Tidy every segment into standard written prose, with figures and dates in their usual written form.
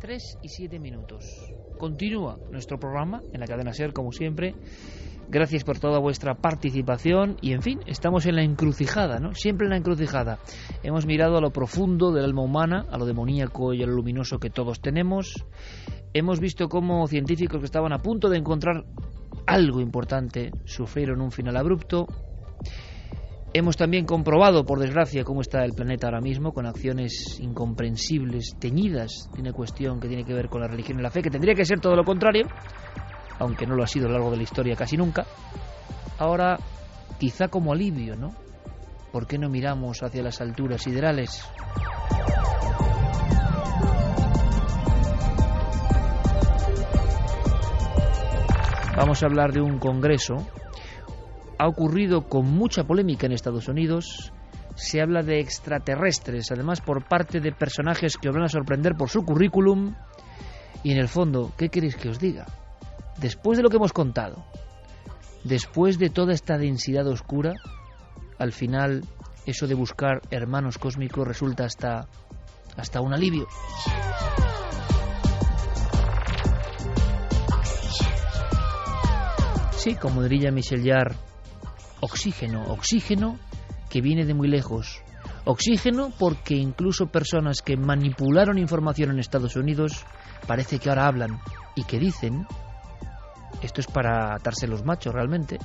3:07. Continúa nuestro programa en la cadena SER, como siempre. Gracias por toda vuestra participación y, en fin, estamos en la encrucijada, ¿no? Siempre en la encrucijada. Hemos mirado a lo profundo del alma humana, a lo demoníaco y a lo luminoso que todos tenemos. Hemos visto cómo científicos que estaban a punto de encontrar algo importante sufrieron un final abrupto. Hemos también comprobado, por desgracia, cómo está el planeta ahora mismo, con acciones incomprensibles, teñidas de una cuestión que tiene que ver con la religión y la fe, que tendría que ser todo lo contrario, aunque no lo ha sido a lo largo de la historia casi nunca. Ahora, quizá como alivio, ¿no? ¿Por qué no miramos hacia las alturas siderales? Vamos a hablar de un congreso. Ha ocurrido con mucha polémica en Estados Unidos. Se habla de extraterrestres, además por parte de personajes que os van a sorprender por su currículum. Y en el fondo, ¿qué queréis que os diga? Después de lo que hemos contado, después de toda esta densidad oscura, al final eso de buscar hermanos cósmicos resulta hasta un alivio. Sí, como diría Michel Jarre, oxígeno que viene de muy lejos. Oxígeno porque incluso personas que manipularon información en Estados Unidos parece que ahora hablan y que dicen, esto es para atarse los machos realmente,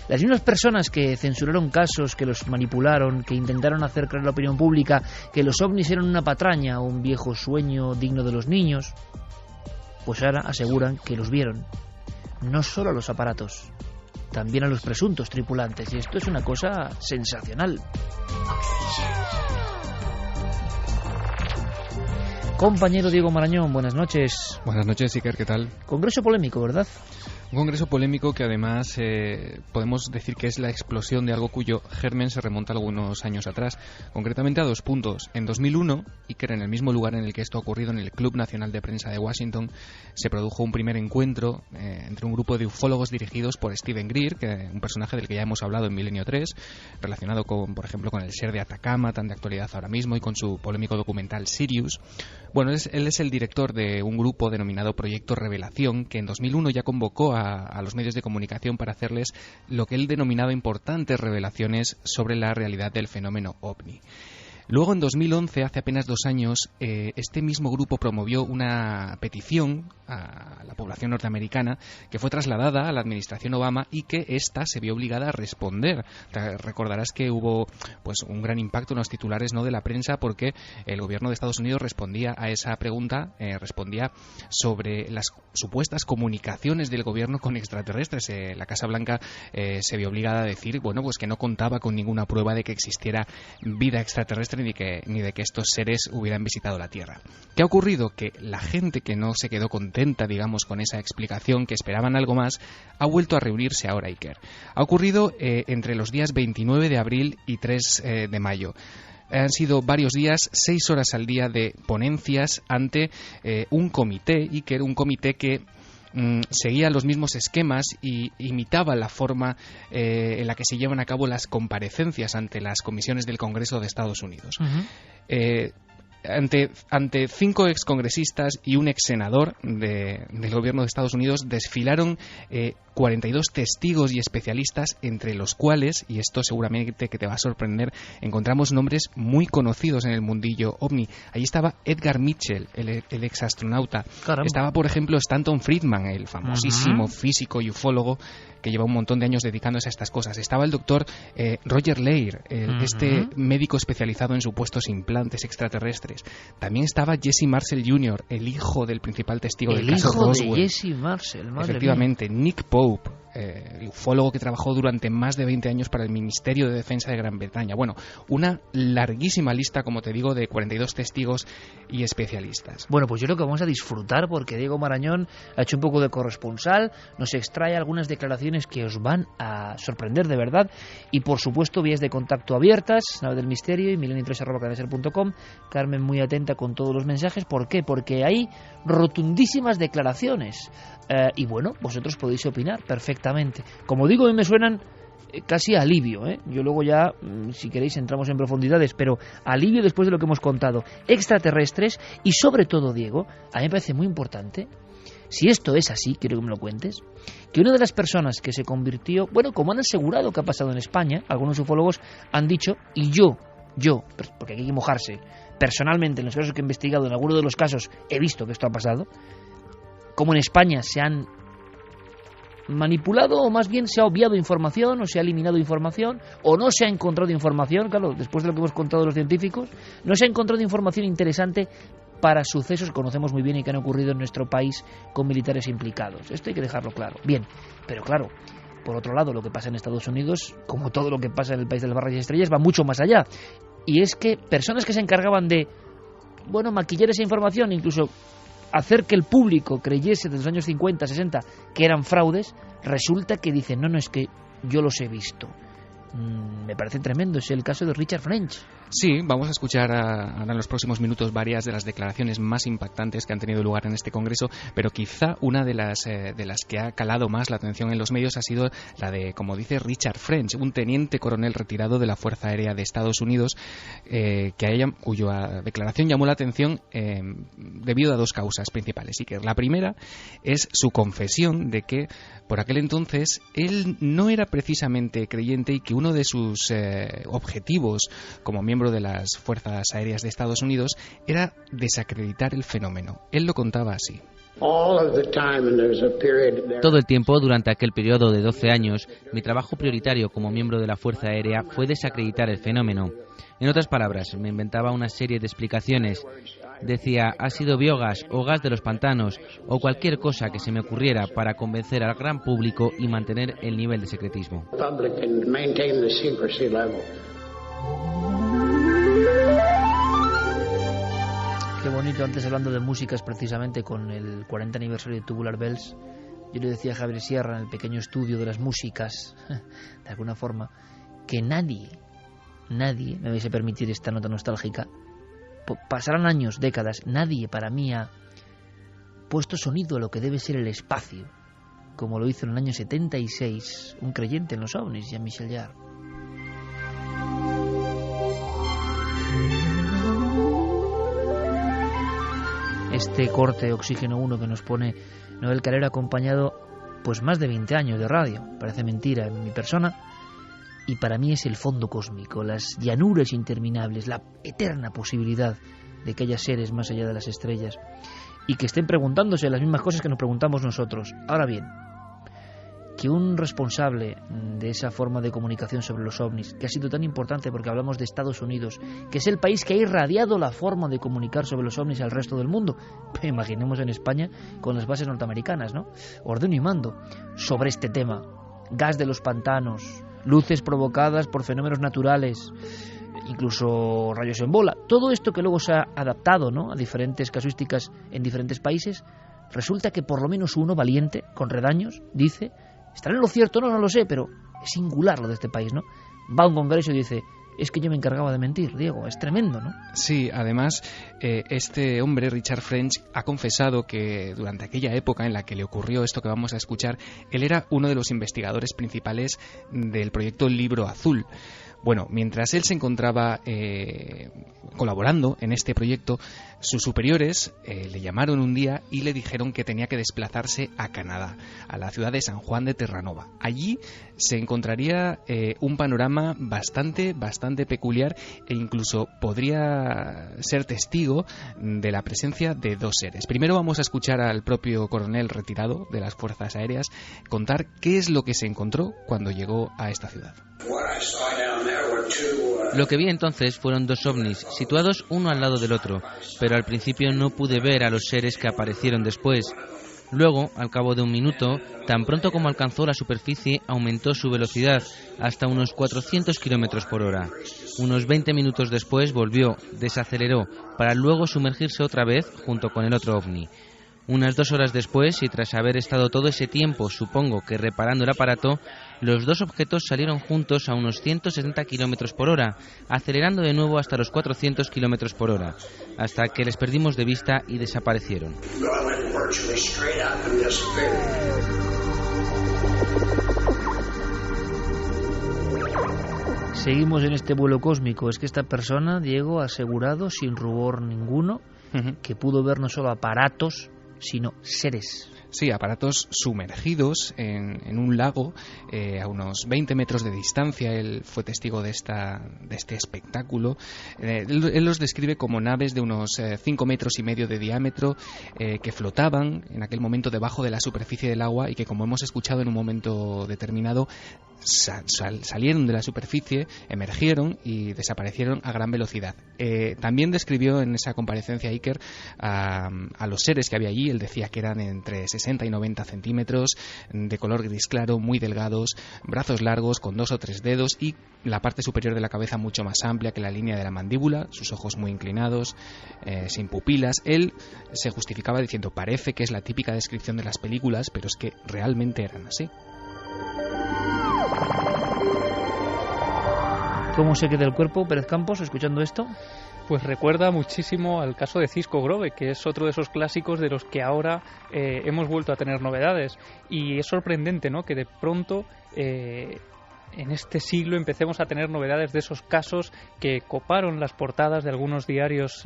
las mismas personas que censuraron casos, que los manipularon, que intentaron hacer creer a la opinión pública que los ovnis eran una patraña, un viejo sueño digno de los niños, pues ahora aseguran que los vieron. No solo a los aparatos, también a los presuntos tripulantes, y esto es una cosa sensacional. Compañero Diego Marañón, buenas noches. Buenas noches, Iker, ¿qué tal? Congreso polémico, ¿verdad? Un congreso polémico que además podemos decir que es la explosión de algo cuyo germen se remonta algunos años atrás, concretamente a 2 puntos. En 2001, Iker, en el mismo lugar en el que esto ha ocurrido, en el Club Nacional de Prensa de Washington, se produjo un primer encuentro entre un grupo de ufólogos dirigidos por Steven Greer, un personaje del que ya hemos hablado en Milenio 3, relacionado con, por ejemplo, con el ser de Atacama, tan de actualidad ahora mismo, y con su polémico documental Sirius. Bueno, él es el director de un grupo denominado Proyecto Revelación, que en 2001 ya convocó a los medios de comunicación para hacerles lo que él denominaba importantes revelaciones sobre la realidad del fenómeno OVNI. Luego, en 2011, hace apenas 2 años, este mismo grupo promovió una petición a la población norteamericana que fue trasladada a la administración Obama y que ésta se vio obligada a responder. Recordarás que hubo pues un gran impacto en los titulares, ¿no?, de la prensa, porque el gobierno de Estados Unidos respondía a esa pregunta, respondía sobre las supuestas comunicaciones del gobierno con extraterrestres. La Casa Blanca se vio obligada a decir, bueno, pues que no contaba con ninguna prueba de que existiera vida extraterrestre ni de que estos seres hubieran visitado la Tierra. ¿Qué ha ocurrido? Que la gente que no se quedó contenta, digamos, con esa explicación, que esperaban algo más, ha vuelto a reunirse ahora, Iker. Ha ocurrido entre los días 29 de abril y 3 de mayo. Han sido varios días, 6 horas al día de ponencias ante un comité, Iker, un comité que seguía los mismos esquemas y imitaba la forma en la que se llevan a cabo las comparecencias ante las comisiones del Congreso de Estados Unidos. Uh-huh. Ante 5 excongresistas y un exsenador del gobierno de Estados Unidos desfilaron 42 testigos y especialistas, entre los cuales, y esto seguramente que te va a sorprender, encontramos nombres muy conocidos en el mundillo OVNI. Allí estaba Edgar Mitchell, el exastronauta. Caramba. Estaba, por ejemplo, Stanton Friedman, el famosísimo físico y ufólogo que lleva un montón de años dedicándose a estas cosas. Estaba el doctor Roger Leir, este médico especializado en supuestos implantes extraterrestres. También estaba Jesse Marcel Jr., el hijo del principal testigo del caso Roswell. El hijo de Jesse Marcel, madre efectivamente, mía. Nick Pope, el ufólogo que trabajó durante más de 20 años para el Ministerio de Defensa de Gran Bretaña. Bueno, una larguísima lista, como te digo, de 42 testigos y especialistas. Bueno, pues yo creo que vamos a disfrutar, porque Diego Marañón ha hecho un poco de corresponsal, nos extrae algunas declaraciones que os van a sorprender de verdad, y por supuesto vías de contacto abiertas, Nave del Misterio y milenio3@cadenaser.com. Carmen muy atenta con todos los mensajes. ¿Por qué? Porque hay rotundísimas declaraciones, y bueno, vosotros podéis opinar perfectamente. Como digo, a mí me suenan casi alivio, ¿eh? Yo luego ya, si queréis, entramos en profundidades, pero alivio después de lo que hemos contado. Extraterrestres y sobre todo, Diego, a mí me parece muy importante, si esto es así, quiero que me lo cuentes, que una de las personas que se convirtió, bueno, como han asegurado que ha pasado en España, algunos ufólogos han dicho, y yo, porque hay que mojarse, personalmente en los casos que he investigado, en alguno de los casos he visto que esto ha pasado, como en España se han manipulado, o más bien se ha obviado información, o se ha eliminado información, o no se ha encontrado información, claro, después de lo que hemos contado de los científicos, no se ha encontrado información interesante para sucesos que conocemos muy bien y que han ocurrido en nuestro país con militares implicados. Esto hay que dejarlo claro. Bien, pero claro, por otro lado, lo que pasa en Estados Unidos, como todo lo que pasa en el país de las barras y estrellas, va mucho más allá. Y es que personas que se encargaban de, bueno, maquillar esa información, incluso hacer que el público creyese desde los años 50, 60 que eran fraudes, resulta que dicen, no, es que yo los he visto. Me parece tremendo, es el caso de Richard French. Sí, vamos a escuchar ahora en los próximos minutos varias de las declaraciones más impactantes que han tenido lugar en este congreso, pero quizá una de las que ha calado más la atención en los medios ha sido la de, como dice Richard French, un teniente coronel retirado de la Fuerza Aérea de Estados Unidos, cuya declaración llamó la atención debido a dos causas principales. Y que la primera es su confesión de que por aquel entonces él no era precisamente creyente y que uno de sus objetivos como miembro de las Fuerzas Aéreas de Estados Unidos era desacreditar el fenómeno. Él lo contaba así. Todo el tiempo, durante aquel periodo de 12 años, mi trabajo prioritario como miembro de la Fuerza Aérea fue desacreditar el fenómeno. En otras palabras, me inventaba una serie de explicaciones. Decía, ha sido biogás o gas de los pantanos o cualquier cosa que se me ocurriera para convencer al gran público y mantener el nivel de secretismo. Qué bonito, antes hablando de músicas precisamente con el 40 aniversario de Tubular Bells, yo le decía a Javier Sierra en el pequeño estudio de las músicas, de alguna forma, que nadie me vais a permitir esta nota nostálgica, pasarán años, décadas, nadie para mí ha puesto sonido a lo que debe ser el espacio, como lo hizo en el año 76 un creyente en los ovnis, Jean-Michel Jarre. Este corte Oxígeno 1 que nos pone Noel Calero, acompañado pues más de 20 años de radio, parece mentira en mi persona, y para mí es el fondo cósmico, las llanuras interminables, la eterna posibilidad de que haya seres más allá de las estrellas y que estén preguntándose las mismas cosas que nos preguntamos nosotros. Ahora bien, que un responsable de esa forma de comunicación sobre los ovnis, que ha sido tan importante porque hablamos de Estados Unidos, que es el país que ha irradiado la forma de comunicar sobre los ovnis al resto del mundo, pues imaginemos en España con las bases norteamericanas, ¿no? Ordeno y mando sobre este tema, gas de los pantanos, luces provocadas por fenómenos naturales, incluso rayos en bola, todo esto que luego se ha adaptado, ¿no?, a diferentes casuísticas en diferentes países. Resulta que por lo menos uno valiente, con redaños, dice, ¿estará en lo cierto? No lo sé, pero es singular lo de este país, ¿no? Va a un congreso y dice, es que yo me encargaba de mentir, Diego, es tremendo, ¿no? Sí, además, este hombre, Richard French, ha confesado que durante aquella época en la que le ocurrió esto que vamos a escuchar, él era uno de los investigadores principales del proyecto Libro Azul. Bueno, mientras él se encontraba colaborando en este proyecto, sus superiores le llamaron un día y le dijeron que tenía que desplazarse a Canadá, a la ciudad de San Juan de Terranova. Allí se encontraría un panorama bastante peculiar e incluso podría ser testigo de la presencia de dos seres. Primero vamos a escuchar al propio coronel retirado de las Fuerzas Aéreas contar qué es lo que se encontró cuando llegó a esta ciudad. Lo que vi entonces fueron dos ovnis, situados uno al lado del otro, pero al principio no pude ver a los seres que aparecieron después. Luego, al cabo de un minuto, tan pronto como alcanzó la superficie, aumentó su velocidad hasta unos 400 kilómetros por hora. Unos 20 minutos después volvió, desaceleró, para luego sumergirse otra vez junto con el otro ovni. Unas 2 horas después, y tras haber estado todo ese tiempo, supongo que reparando el aparato, los dos objetos salieron juntos a unos 170 kilómetros por hora, acelerando de nuevo hasta los 400 kilómetros por hora, hasta que les perdimos de vista y desaparecieron. Seguimos en este vuelo cósmico. Es que esta persona, Diego, ha asegurado, sin rubor ninguno, que pudo ver no solo aparatos, sino seres. Sí, aparatos sumergidos en un lago a unos 20 metros de distancia. Él fue testigo de este espectáculo. Él los describe como naves de unos 5 metros y medio de diámetro que flotaban en aquel momento debajo de la superficie del agua y que, como hemos escuchado en un momento determinado, salieron de la superficie, emergieron y desaparecieron a gran velocidad. También describió en esa comparecencia Iker a los seres que había allí. Él decía que eran entre 60 y 90 centímetros, de color gris claro, muy delgados, brazos largos con 2 o 3 dedos y la parte superior de la cabeza mucho más amplia que la línea de la mandíbula, sus ojos muy inclinados, sin pupilas. Él se justificaba diciendo: parece que es la típica descripción de las películas, pero es que realmente eran así. ¿Cómo se queda el cuerpo, Pérez Campos, escuchando esto? Pues recuerda muchísimo al caso de Cisco Grove, que es otro de esos clásicos de los que ahora hemos vuelto a tener novedades. Y es sorprendente, ¿no?, que de pronto en este siglo empecemos a tener novedades de esos casos que coparon las portadas de algunos diarios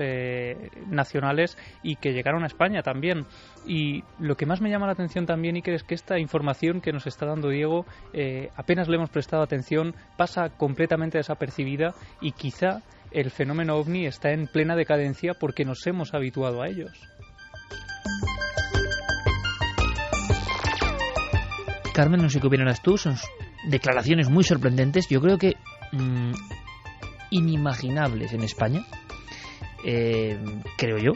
nacionales y que llegaron a España también. Y lo que más me llama la atención también, Iker, es que esta información que nos está dando Diego, apenas le hemos prestado atención, pasa completamente desapercibida y quizá el fenómeno OVNI está en plena decadencia porque nos hemos habituado a ellos. Carmen, no sé qué opinarás tú, son declaraciones muy sorprendentes, yo creo que inimaginables en España, creo yo.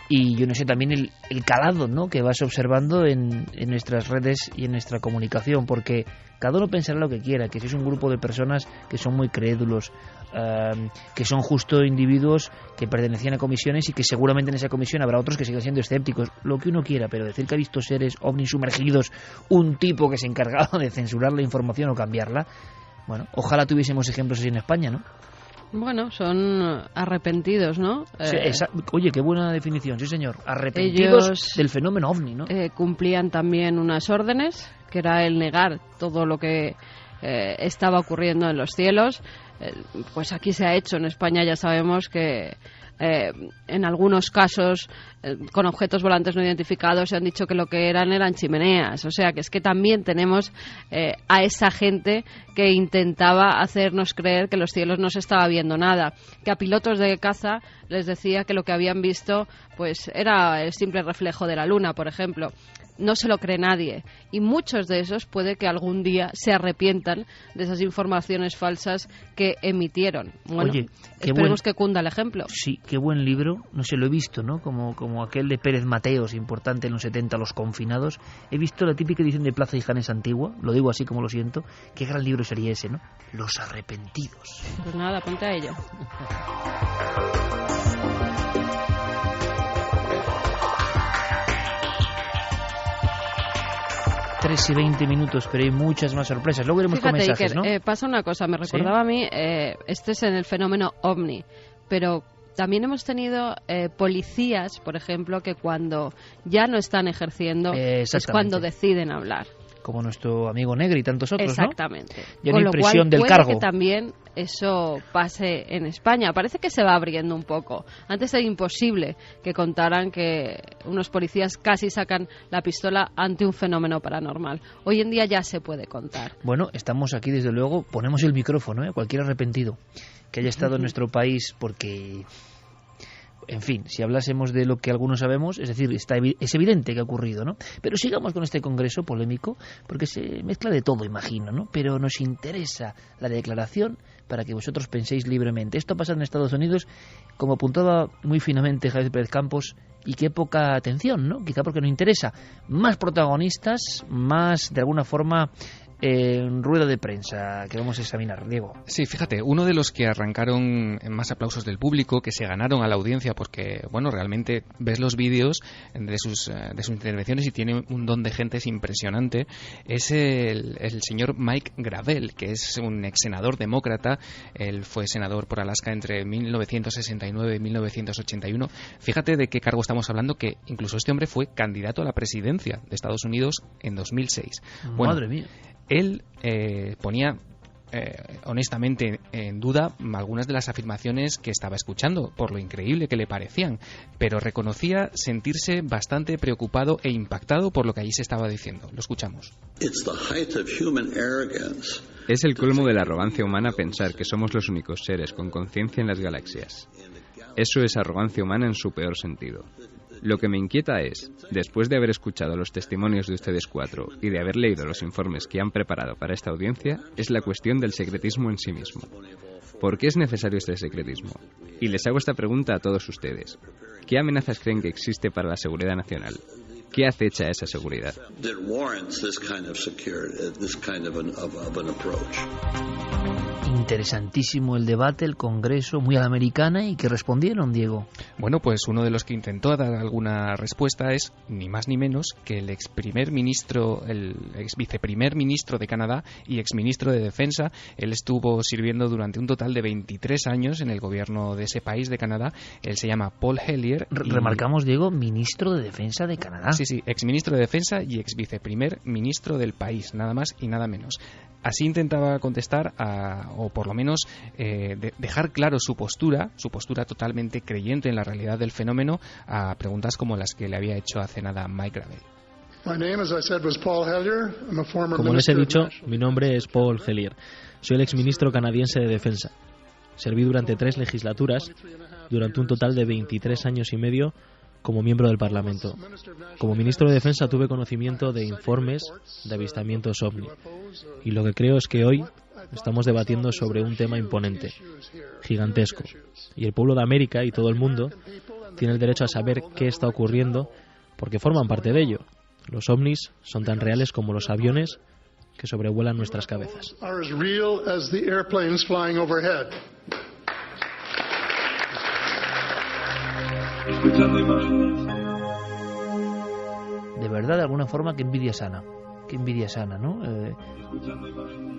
Y yo no sé también el calado, ¿no?, que vas observando en nuestras redes y en nuestra comunicación, porque cada uno pensará lo que quiera, que si es un grupo de personas que son muy crédulos, que son justo individuos que pertenecían a comisiones y que seguramente en esa comisión habrá otros que sigan siendo escépticos, lo que uno quiera, pero decir que ha visto seres ovnis sumergidos, un tipo que se encargaba de censurar la información o cambiarla, bueno, ojalá tuviésemos ejemplos así en España, ¿no? Bueno, son arrepentidos, ¿no? Sí, oye, qué buena definición, sí señor. Arrepentidos del fenómeno OVNI, ¿no? Cumplían también unas órdenes, que era el negar todo lo que estaba ocurriendo en los cielos. Pues aquí se ha hecho, en España ya sabemos que en algunos casos con objetos volantes no identificados se han dicho que lo que eran chimeneas, o sea que es que también tenemos a esa gente que intentaba hacernos creer que los cielos no se estaba viendo nada, que a pilotos de caza les decía que lo que habían visto pues era el simple reflejo de la luna, por ejemplo. No se lo cree nadie y muchos de esos puede que algún día se arrepientan de esas informaciones falsas que emitieron. Bueno, oye, esperemos que cunda el ejemplo. Sí, qué buen libro, no sé, lo he visto, ¿no? Como aquel de Pérez Mateos, importante en los 70, Los confinados. He visto la típica edición de Plaza y Janes antigua, lo digo así como lo siento. Qué gran libro sería ese, ¿no? Los arrepentidos. Pues nada, ponte a ello. 3 y 20 minutos, pero hay muchas más sorpresas. Luego iremos con mensajes, Iker, ¿no? Pasa una cosa, me recordaba a mí, este es en el fenómeno OVNI, pero también hemos tenido policías, por ejemplo, que cuando ya no están ejerciendo es cuando deciden hablar. Como nuestro amigo Negri y tantos otros, exactamente, ¿no? Ya no hay presión del puede cargo. Que también eso pase en España. Parece que se va abriendo un poco. Antes era imposible que contaran que unos policías casi sacan la pistola ante un fenómeno paranormal. Hoy en día ya se puede contar. Bueno, estamos aquí desde luego, ponemos el micrófono, a cualquier arrepentido que haya estado en nuestro país, porque... En fin, si hablásemos de lo que algunos sabemos, es decir, es evidente que ha ocurrido, ¿no? Pero sigamos con este congreso polémico, porque se mezcla de todo, imagino, ¿no? Pero nos interesa la declaración para que vosotros penséis libremente. Esto pasa en Estados Unidos, como apuntaba muy finamente Javier Pérez Campos, y qué poca atención, ¿no? Quizá porque no interesa. Más protagonistas, más, de alguna forma... rueda de prensa que vamos a examinar, Diego. Sí, fíjate, uno de los que arrancaron en más aplausos del público, que se ganaron a la audiencia porque, bueno, realmente ves los vídeos de sus intervenciones y tiene un don de gente impresionante, es el señor Mike Gravel, que es un ex senador demócrata. Él fue senador por Alaska entre 1969 y 1981. Fíjate de qué cargo estamos hablando, que incluso este hombre fue candidato a la presidencia de Estados Unidos en 2006. Madre mía. Él ponía honestamente en duda algunas de las afirmaciones que estaba escuchando, por lo increíble que le parecían, pero reconocía sentirse bastante preocupado e impactado por lo que allí se estaba diciendo. Lo escuchamos. Es el colmo de la arrogancia humana pensar que somos los únicos seres con conciencia en las galaxias. Eso es arrogancia humana en su peor sentido. Lo que me inquieta es, después de haber escuchado los testimonios de ustedes cuatro y de haber leído los informes que han preparado para esta audiencia, es la cuestión del secretismo en sí mismo. ¿Por qué es necesario este secretismo? Y les hago esta pregunta a todos ustedes. ¿Qué amenazas creen que existe para la seguridad nacional? ¿Qué acecha esa seguridad? Interesantísimo el debate, el Congreso, muy a la americana. ¿Y qué respondieron, Diego? Bueno, pues uno de los que intentó dar alguna respuesta es ni más ni menos que el ex viceprimer ministro de Canadá y ex ministro de Defensa. Él estuvo sirviendo durante un total de 23 años en el gobierno de ese país, de Canadá. Él se llama Paul Hellyer. Remarcamos, Diego, ministro de Defensa de Canadá. Sí, ex ministro de Defensa y ex viceprimer ministro del país, nada más y nada menos. Así intentaba contestar, o por lo menos dejar claro su postura totalmente creyente en la realidad del fenómeno, a preguntas como las que le había hecho hace nada Mike Gravel. Como les he dicho, mi nombre es Paul Hellyer. Soy el exministro canadiense de Defensa. Serví durante 3 legislaturas, durante un total de 23 años y medio, como miembro del Parlamento. Como ministro de Defensa tuve conocimiento de informes de avistamientos OVNI. Y lo que creo es que hoy estamos debatiendo sobre un tema imponente, gigantesco. Y el pueblo de América y todo el mundo tiene el derecho a saber qué está ocurriendo porque forman parte de ello. Los OVNIs son tan reales como los aviones que sobrevuelan nuestras cabezas. De verdad, de alguna forma, qué envidia sana, ¿no?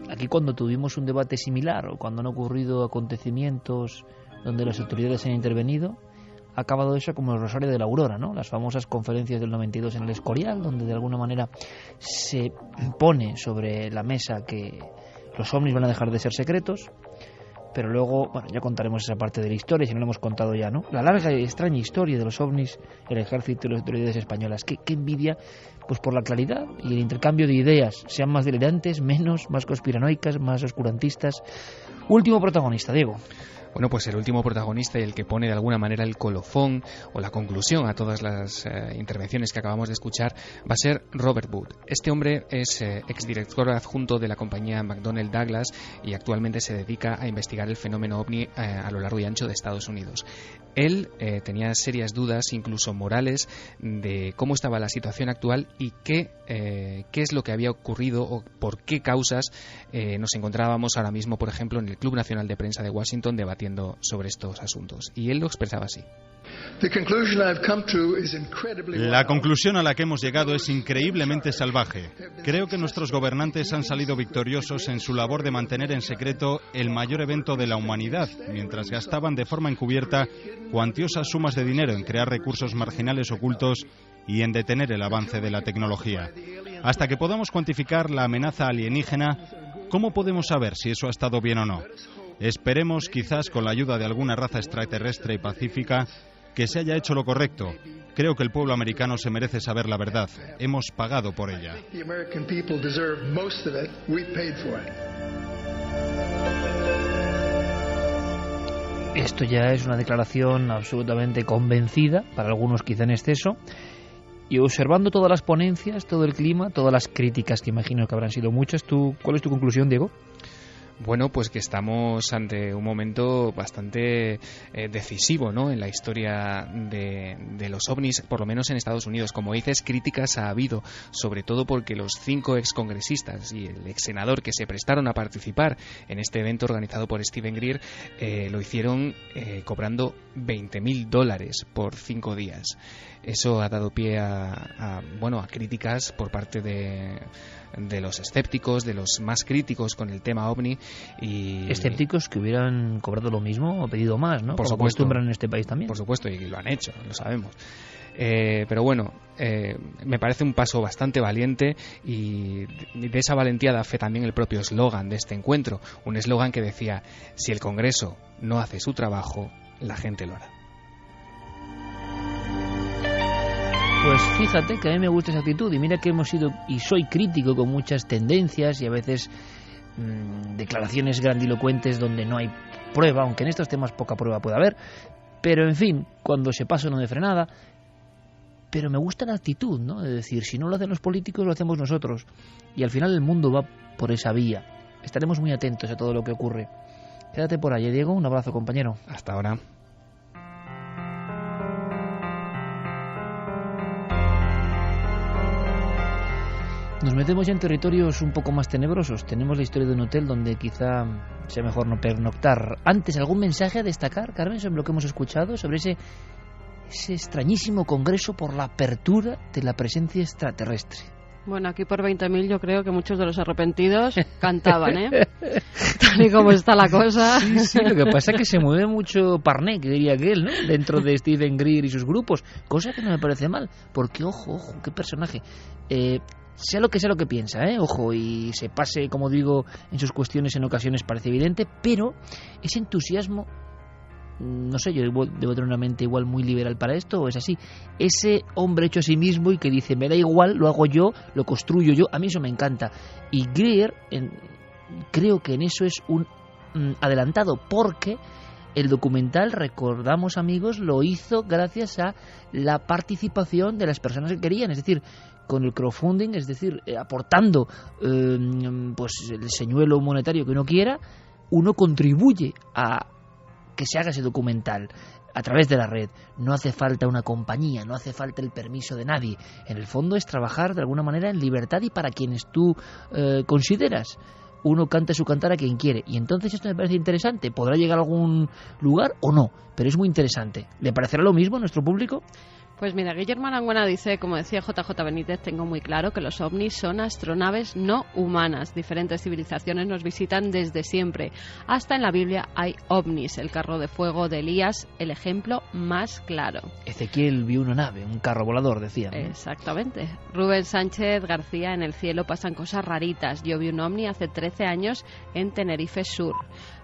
Aquí cuando tuvimos un debate similar o cuando han ocurrido acontecimientos donde las autoridades han intervenido, ha acabado eso como el Rosario de la Aurora, ¿no? Las famosas conferencias del 92 en el Escorial, donde de alguna manera se pone sobre la mesa que los ovnis van a dejar de ser secretos. Pero luego, bueno, ya contaremos esa parte de la historia, si no lo hemos contado ya, ¿no? La larga y extraña historia de los ovnis, el ejército y las autoridades españolas. Qué envidia, pues por la claridad y el intercambio de ideas, sean más delirantes, menos, más conspiranoicas, más oscurantistas. Último protagonista, Diego. Bueno, pues el último protagonista y el que pone de alguna manera el colofón o la conclusión a todas las intervenciones que acabamos de escuchar va a ser Robert Wood. Este hombre es exdirector adjunto de la compañía McDonnell Douglas y actualmente se dedica a investigar el fenómeno OVNI a lo largo y ancho de Estados Unidos. Él tenía serias dudas, incluso morales, de cómo estaba la situación actual y qué es lo que había ocurrido o por qué causas nos encontrábamos ahora mismo, por ejemplo, en el Club Nacional de Prensa de Washington debatiendo sobre estos asuntos. Y él lo expresaba así. La conclusión a la que hemos llegado es increíblemente salvaje. Creo que nuestros gobernantes han salido victoriosos en su labor de mantener en secreto el mayor evento de la humanidad, mientras gastaban de forma encubierta cuantiosas sumas de dinero en crear recursos marginales ocultos y en detener el avance de la tecnología. Hasta que podamos cuantificar la amenaza alienígena, ¿cómo podemos saber si eso ha estado bien o no? Esperemos, quizás con la ayuda de alguna raza extraterrestre y pacífica, que se haya hecho lo correcto. Creo que el pueblo americano se merece saber la verdad. Hemos pagado por ella. Esto ya es una declaración absolutamente convencida, para algunos quizá en exceso. Y observando todas las ponencias, todo el clima, todas las críticas, que imagino que habrán sido muchas, ¿cuál es tu conclusión, Diego? Bueno, pues que estamos ante un momento bastante decisivo, ¿no?, en la historia de los ovnis, por lo menos en Estados Unidos. Como dices, críticas ha habido, sobre todo porque los 5 excongresistas y el ex senador que se prestaron a participar en este evento organizado por Steven Greer lo hicieron cobrando $20,000 por 5 días. Eso ha dado pie a críticas por parte de los escépticos, de los más críticos con el tema OVNI. Y escépticos que hubieran cobrado lo mismo o pedido más, ¿no? Por Como supuesto, acostumbran en este país también. Por supuesto, y lo han hecho, lo sabemos. Pero bueno, me parece un paso bastante valiente, y de esa valentía da fe también el propio eslogan de este encuentro, un eslogan que decía: si el Congreso no hace su trabajo, la gente lo hará. Pues fíjate que a mí me gusta esa actitud, y mira que hemos sido, y soy crítico con muchas tendencias y a veces declaraciones grandilocuentes donde no hay prueba, aunque en estos temas poca prueba puede haber, pero en fin, cuando se pasa uno de frenada. Pero me gusta la actitud, ¿no? De decir, si no lo hacen los políticos, lo hacemos nosotros, y al final el mundo va por esa vía. Estaremos muy atentos a todo lo que ocurre. Quédate por allí, Diego, un abrazo, compañero. Hasta ahora. Nos metemos ya en territorios un poco más tenebrosos. Tenemos la historia de un hotel donde quizá sea mejor no pernoctar. Antes, ¿algún mensaje a destacar, Carmen, sobre lo que hemos escuchado? Sobre ese extrañísimo congreso por la apertura de la presencia extraterrestre. Bueno, aquí por 20.000 yo creo que muchos de los arrepentidos cantaban, ¿eh? Tal y como está la cosa. Sí, lo que pasa es que se mueve mucho parné, que diría aquel, ¿no? Dentro de Stephen Greer y sus grupos, cosa que no me parece mal, porque ojo, qué personaje. Sea lo que piensa, ojo, y se pase, como digo, en sus cuestiones en ocasiones parece evidente, pero ese entusiasmo, no sé, yo debo tener una mente igual muy liberal para esto, o es así, ese hombre hecho a sí mismo y que dice, me da igual, lo hago yo, lo construyo yo, a mí eso me encanta. Y Greer, creo que en eso es un adelantado, porque el documental, recordamos amigos, lo hizo gracias a la participación de las personas que querían, es decir, con el crowdfunding, es decir, aportando pues el señuelo monetario que uno quiera, uno contribuye a que se haga ese documental a través de la red. No hace falta una compañía, no hace falta el permiso de nadie. En el fondo es trabajar de alguna manera en libertad y para quienes tú consideras. Uno canta su cantar a quien quiere, y entonces esto me parece interesante. ¿Podrá llegar a algún lugar o no? Pero es muy interesante. ¿Le parecerá lo mismo a nuestro público? Pues mira, Guillermo Arangüena dice, como decía JJ Benítez, tengo muy claro que los ovnis son astronaves no humanas. Diferentes civilizaciones nos visitan desde siempre. Hasta en la Biblia hay ovnis. El carro de fuego de Elías, el ejemplo más claro. Ezequiel vio una nave, un carro volador, decía, ¿no? Exactamente. Rubén Sánchez García, en el cielo pasan cosas raritas. Yo vi un ovni hace 13 años en Tenerife Sur.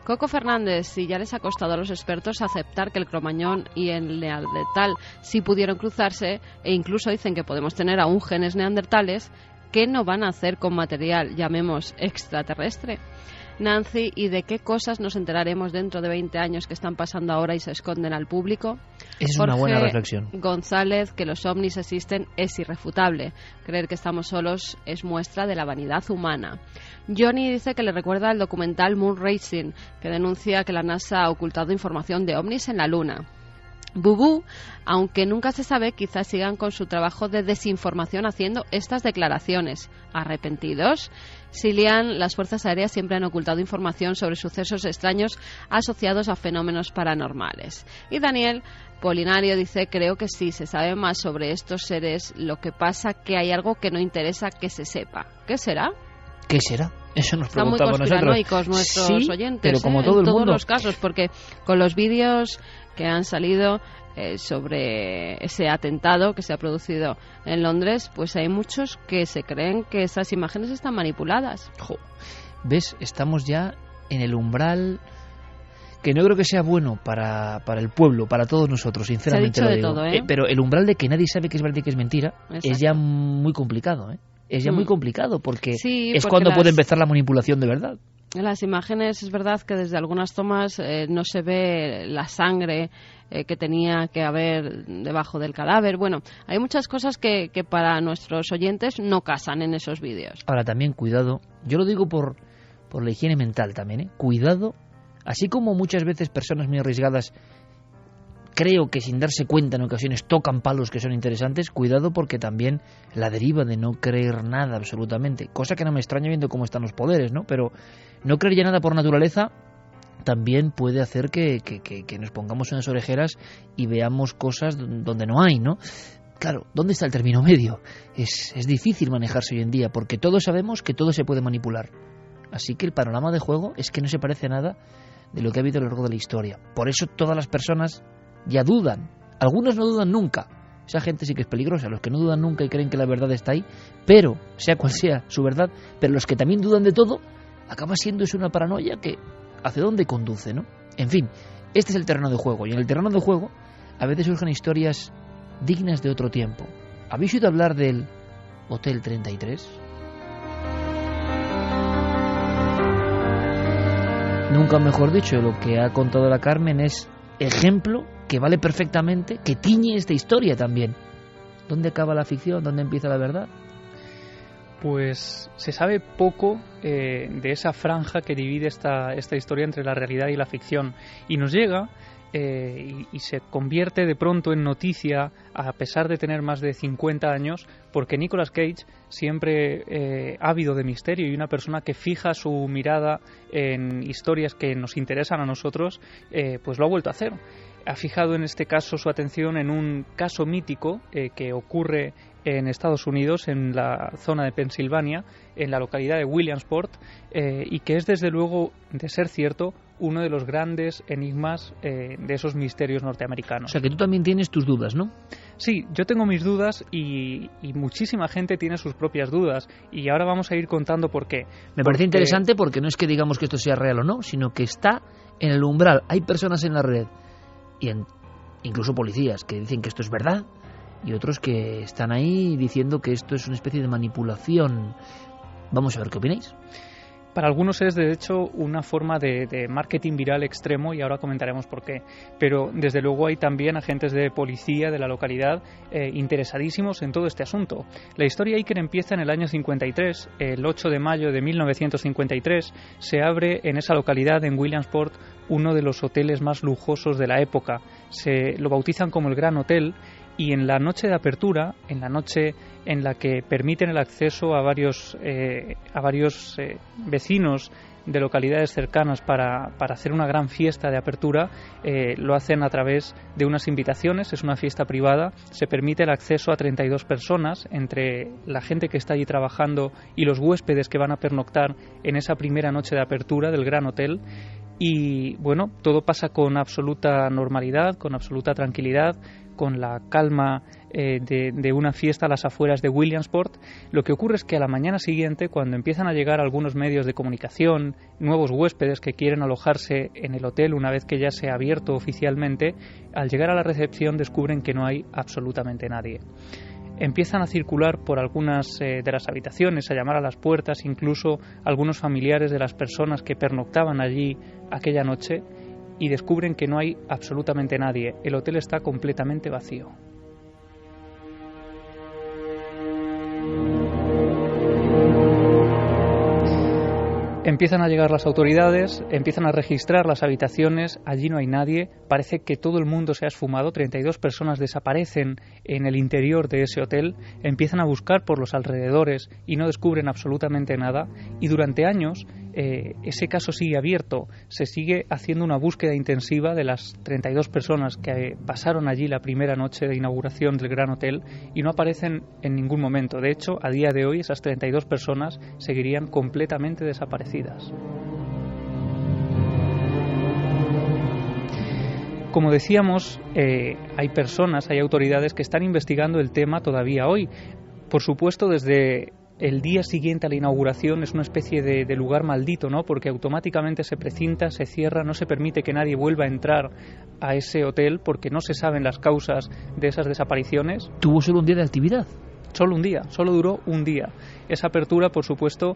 Coco Fernández, si ya les ha costado a los expertos aceptar que el cromañón y el neandertal sí pudieron cruzarse, e incluso dicen que podemos tener aún genes neandertales, ¿qué no van a hacer con material, llamemos, extraterrestre? Nancy, ¿y de qué cosas nos enteraremos dentro de 20 años que están pasando ahora y se esconden al público? Es una buena reflexión. González, que los ovnis existen es irrefutable. Creer que estamos solos es muestra de la vanidad humana. Johnny dice que le recuerda el documental Moon Racing, que denuncia que la NASA ha ocultado información de ovnis en la Luna. Bubú, aunque nunca se sabe, quizás sigan con su trabajo de desinformación haciendo estas declaraciones. ¿Arrepentidos? Silian, las fuerzas aéreas siempre han ocultado información sobre sucesos extraños asociados a fenómenos paranormales. Y Daniel Polinario dice, creo que sí, se sabe más sobre estos seres, lo que pasa que hay algo que no interesa que se sepa. ¿Qué será? ¿Qué será? Eso nos preguntamos nosotros. Están muy conspiranoicos nuestros oyentes, pero como todo el en todos mundo. Los casos, porque con los vídeos que han salido sobre ese atentado que se ha producido en Londres, pues hay muchos que se creen que esas imágenes están manipuladas. ¿Ves? Estamos ya en el umbral que no creo que sea bueno para el pueblo, para todos nosotros, sinceramente se ha lo dicho digo. de todo, Pero el umbral de que nadie sabe que es verdad y que es mentira. Exacto. Es ya muy complicado, Es ya muy complicado porque es cuando puede empezar la manipulación de verdad. En las imágenes es verdad que desde algunas tomas no se ve la sangre que tenía que haber debajo del cadáver. Bueno, hay muchas cosas que para nuestros oyentes no casan en esos vídeos. Ahora también cuidado, yo lo digo por la higiene mental también, cuidado, así como muchas veces personas muy arriesgadas creo que sin darse cuenta en ocasiones tocan palos que son interesantes, cuidado porque también la deriva de no creer nada absolutamente, cosa que no me extraña viendo cómo están los poderes, ¿no? Pero no creer ya nada por naturaleza también puede hacer que nos pongamos unas orejeras y veamos cosas donde no hay, ¿no? Claro, ¿dónde está el término medio? Es difícil manejarse hoy en día porque todos sabemos que todo se puede manipular. Así que el panorama de juego es que no se parece a nada de lo que ha habido a lo largo de la historia. Por eso todas las personas ya dudan. Algunos no dudan nunca, esa gente sí que es peligrosa, los que no dudan nunca y creen que la verdad está ahí, pero, sea cual sea su verdad, pero los que también dudan de todo, acaba siendo eso una paranoia que hacia dónde conduce, ¿no? En fin, este es el terreno de juego, y en el terreno de juego a veces surgen historias dignas de otro tiempo. ¿Habéis oído hablar del Hotel 33? Nunca mejor dicho, lo que ha contado la Carmen es ejemplo que vale perfectamente, que tiñe esta historia también. ¿Dónde acaba la ficción? ¿Dónde empieza la verdad? Pues se sabe poco de esa franja que divide esta historia entre la realidad y la ficción. Y nos llega y se convierte de pronto en noticia, a pesar de tener más de 50 años, porque Nicolas Cage, siempre ávido de misterio y una persona que fija su mirada en historias que nos interesan a nosotros, pues lo ha vuelto a hacer. Ha fijado en este caso su atención en un caso mítico que ocurre en Estados Unidos, en la zona de Pensilvania, en la localidad de Williamsport, y que es desde luego, de ser cierto, uno de los grandes enigmas de esos misterios norteamericanos. O sea que tú también tienes tus dudas, ¿no? Sí, yo tengo mis dudas y muchísima gente tiene sus propias dudas, y ahora vamos a ir contando por qué. Me parece interesante porque no es que digamos que esto sea real o no, sino que está en el umbral. Hay personas en la red, y incluso policías, que dicen que esto es verdad, y otros que están ahí diciendo que esto es una especie de manipulación. Vamos a ver qué opináis. Para algunos es, de hecho, una forma de marketing viral extremo, y ahora comentaremos por qué. Pero, desde luego, hay también agentes de policía de la localidad interesadísimos en todo este asunto. La historia Iker empieza en el año 53. El 8 de mayo de 1953 se abre en esa localidad, en Williamsport, uno de los hoteles más lujosos de la época. Se lo bautizan como el Gran Hotel, y en la noche de apertura, en la noche en la que permiten el acceso a varios vecinos de localidades cercanas para hacer una gran fiesta de apertura, lo hacen a través de unas invitaciones. Es una fiesta privada, se permite el acceso a 32 personas, entre la gente que está allí trabajando y los huéspedes que van a pernoctar en esa primera noche de apertura del Gran Hotel. Y bueno, todo pasa con absoluta normalidad, con absoluta tranquilidad, con la calma de una fiesta a las afueras de Williamsport. Lo que ocurre es que a la mañana siguiente, cuando empiezan a llegar algunos medios de comunicación, nuevos huéspedes que quieren alojarse en el hotel una vez que ya se ha abierto oficialmente, al llegar a la recepción descubren que no hay absolutamente nadie. Empiezan a circular por algunas de las habitaciones, a llamar a las puertas, incluso algunos familiares de las personas que pernoctaban allí aquella noche, y descubren que no hay absolutamente nadie. El hotel está completamente vacío. Empiezan a llegar las autoridades, empiezan a registrar las habitaciones, allí no hay nadie, parece que todo el mundo se ha esfumado, 32 personas desaparecen en el interior de ese hotel, empiezan a buscar por los alrededores y no descubren absolutamente nada, y durante años ese caso sigue abierto, se sigue haciendo una búsqueda intensiva de las 32 personas que pasaron allí la primera noche de inauguración del Gran Hotel y no aparecen en ningún momento. De hecho, a día de hoy esas 32 personas seguirían completamente desaparecidas. Como decíamos, hay personas, hay autoridades que están investigando el tema todavía hoy. Por supuesto, desde el día siguiente a la inauguración es una especie de lugar maldito, ¿no? Porque automáticamente se precinta, se cierra, no se permite que nadie vuelva a entrar a ese hotel porque no se saben las causas de esas desapariciones. ¿Tuvo solo un día de actividad? Solo un día, solo duró un día. Esa apertura, por supuesto,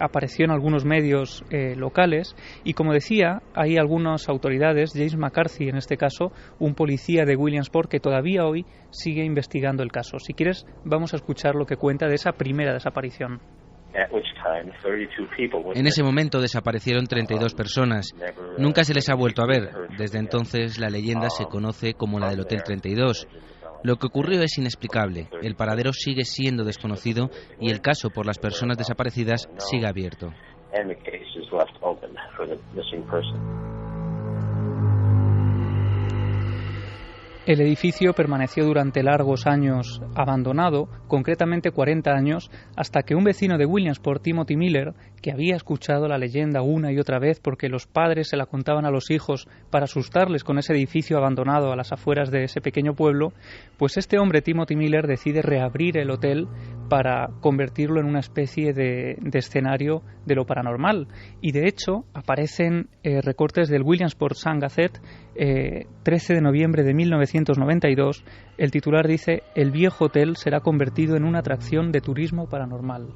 apareció en algunos medios locales y, como decía, hay algunas autoridades, James McCarthy en este caso, un policía de Williamsport que todavía hoy sigue investigando el caso. Si quieres, vamos a escuchar lo que cuenta de esa primera desaparición. En ese momento desaparecieron 32 personas. Nunca se les ha vuelto a ver. Desde entonces la leyenda se conoce como la del Hotel 32. Lo que ocurrió es inexplicable, el paradero sigue siendo desconocido y el caso por las personas desaparecidas sigue abierto. El edificio permaneció durante largos años abandonado, concretamente 40 años, hasta que un vecino de Williamsport, Timothy Miller, que había escuchado la leyenda una y otra vez porque los padres se la contaban a los hijos para asustarles con ese edificio abandonado a las afueras de ese pequeño pueblo, pues este hombre, Timothy Miller, decide reabrir el hotel para convertirlo en una especie de escenario de lo paranormal. Y de hecho aparecen recortes del Williamsport Sun-Gazette, 13 de noviembre de 1992. El titular dice: "El viejo hotel será convertido en una atracción de turismo paranormal".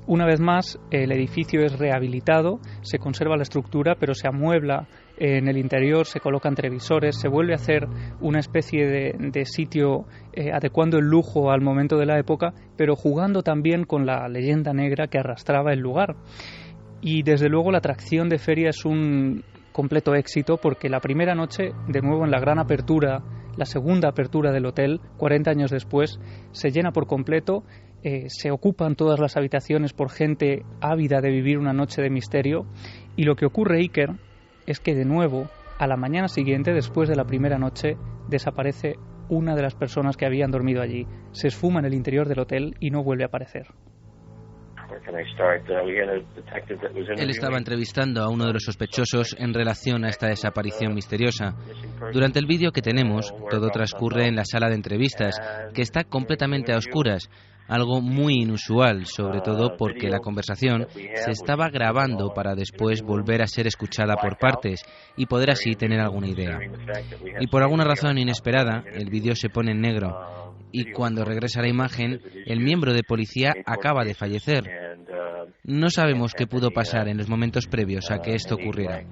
Una vez más, el edificio es rehabilitado, se conserva la estructura, pero se amuebla en el interior, se colocan televisores, se vuelve a hacer una especie de sitio adecuando el lujo al momento de la época, pero jugando también con la leyenda negra que arrastraba el lugar. Y desde luego la atracción de feria es un completo éxito, porque la primera noche, de nuevo en la gran apertura, la segunda apertura del hotel, 40 años después, se llena por completo. Se ocupan todas las habitaciones por gente ávida de vivir una noche de misterio, y lo que ocurre, Iker, es que de nuevo, a la mañana siguiente, después de la primera noche, desaparece una de las personas que habían dormido allí. Se esfuma en el interior del hotel y no vuelve a aparecer. Él estaba entrevistando a uno de los sospechosos en relación a esta desaparición misteriosa. Durante el vídeo que tenemos, todo transcurre en la sala de entrevistas, que está completamente a oscuras, algo muy inusual, sobre todo porque la conversación se estaba grabando para después volver a ser escuchada por partes y poder así tener alguna idea. Y por alguna razón inesperada, el vídeo se pone en negro, y cuando regresa la imagen, el miembro de policía acaba de fallecer. No sabemos qué pudo pasar en los momentos previos a que esto ocurriera.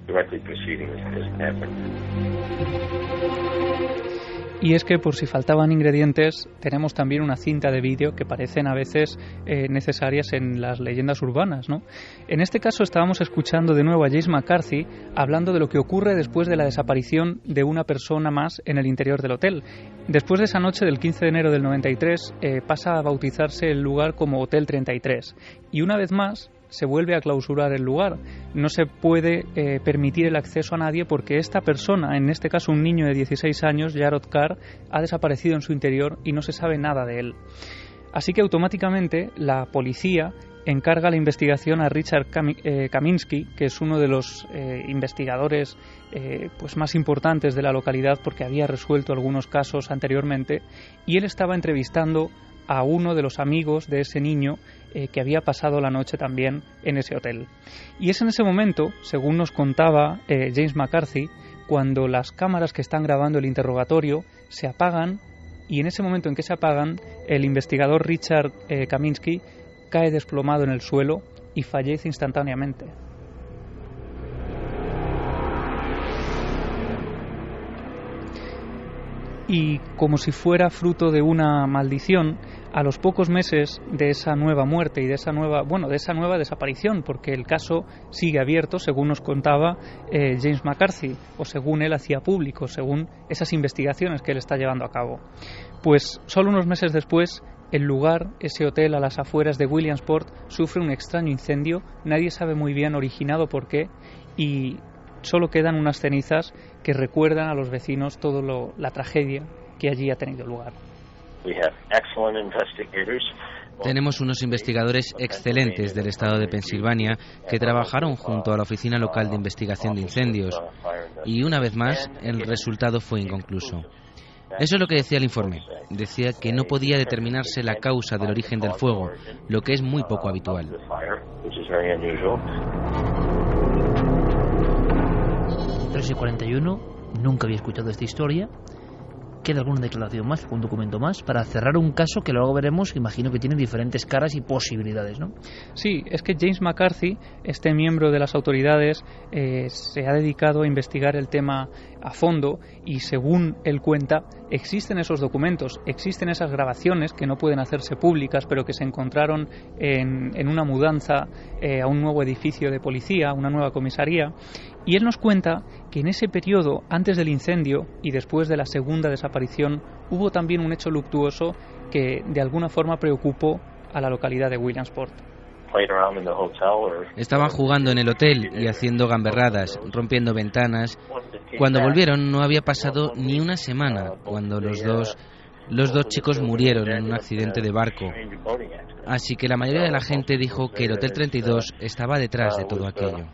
Y es que, por si faltaban ingredientes, tenemos también una cinta de vídeo que parecen a veces necesarias en las leyendas urbanas, ¿no? En este caso estábamos escuchando de nuevo a James McCarthy hablando de lo que ocurre después de la desaparición de una persona más en el interior del hotel. Después de esa noche del 15 de enero del 93 pasa a bautizarse el lugar como Hotel 33. Y una vez más se vuelve a clausurar el lugar. No se puede permitir el acceso a nadie porque esta persona, en este caso un niño de 16 años, Jarrod Carr, ha desaparecido en su interior y no se sabe nada de él. Así que automáticamente la policía encarga la investigación a Richard Kaminsky, que es uno de los investigadores pues más importantes de la localidad porque había resuelto algunos casos anteriormente, y él estaba entrevistando a uno de los amigos de ese niño que había pasado la noche también en ese hotel. Y es en ese momento, según nos contaba James McCarthy, cuando las cámaras que están grabando el interrogatorio se apagan, y en ese momento en que se apagan, el investigador Richard Kaminsky cae desplomado en el suelo y fallece instantáneamente. Y como si fuera fruto de una maldición, a los pocos meses de esa nueva muerte y de esa nueva desaparición, porque el caso sigue abierto, según nos contaba James McCarthy, o según él hacía público, según esas investigaciones que él está llevando a cabo. Pues solo unos meses después, el lugar, ese hotel a las afueras de Williamsport, sufre un extraño incendio, nadie sabe muy bien originado por qué, y solo quedan unas cenizas que recuerdan a los vecinos toda la tragedia que allí ha tenido lugar. Tenemos unos investigadores excelentes del estado de Pensilvania que trabajaron junto a la Oficina Local de Investigación de Incendios, y una vez más el resultado fue inconcluso. Eso es lo que decía el informe. Decía que no podía determinarse la causa del origen del fuego, lo que es muy poco habitual. 3:41, nunca había escuchado esta historia. ¿Queda alguna declaración más, algún documento más, para cerrar un caso que luego veremos, imagino que tiene diferentes caras y posibilidades, ¿no? Sí, es que James McCarthy, este miembro de las autoridades, se ha dedicado a investigar el tema a fondo, y según él cuenta, existen esos documentos, existen esas grabaciones que no pueden hacerse públicas, pero que se encontraron en una mudanza a un nuevo edificio de policía, una nueva comisaría. Y él nos cuenta que en ese periodo, antes del incendio y después de la segunda desaparición, hubo también un hecho luctuoso que de alguna forma preocupó a la localidad de Williamsport. Estaban jugando en el hotel y haciendo gamberradas, rompiendo ventanas. Cuando volvieron no había pasado ni una semana cuando los dos chicos murieron en un accidente de barco. Así que la mayoría de la gente dijo que el Hotel 32 estaba detrás de todo aquello.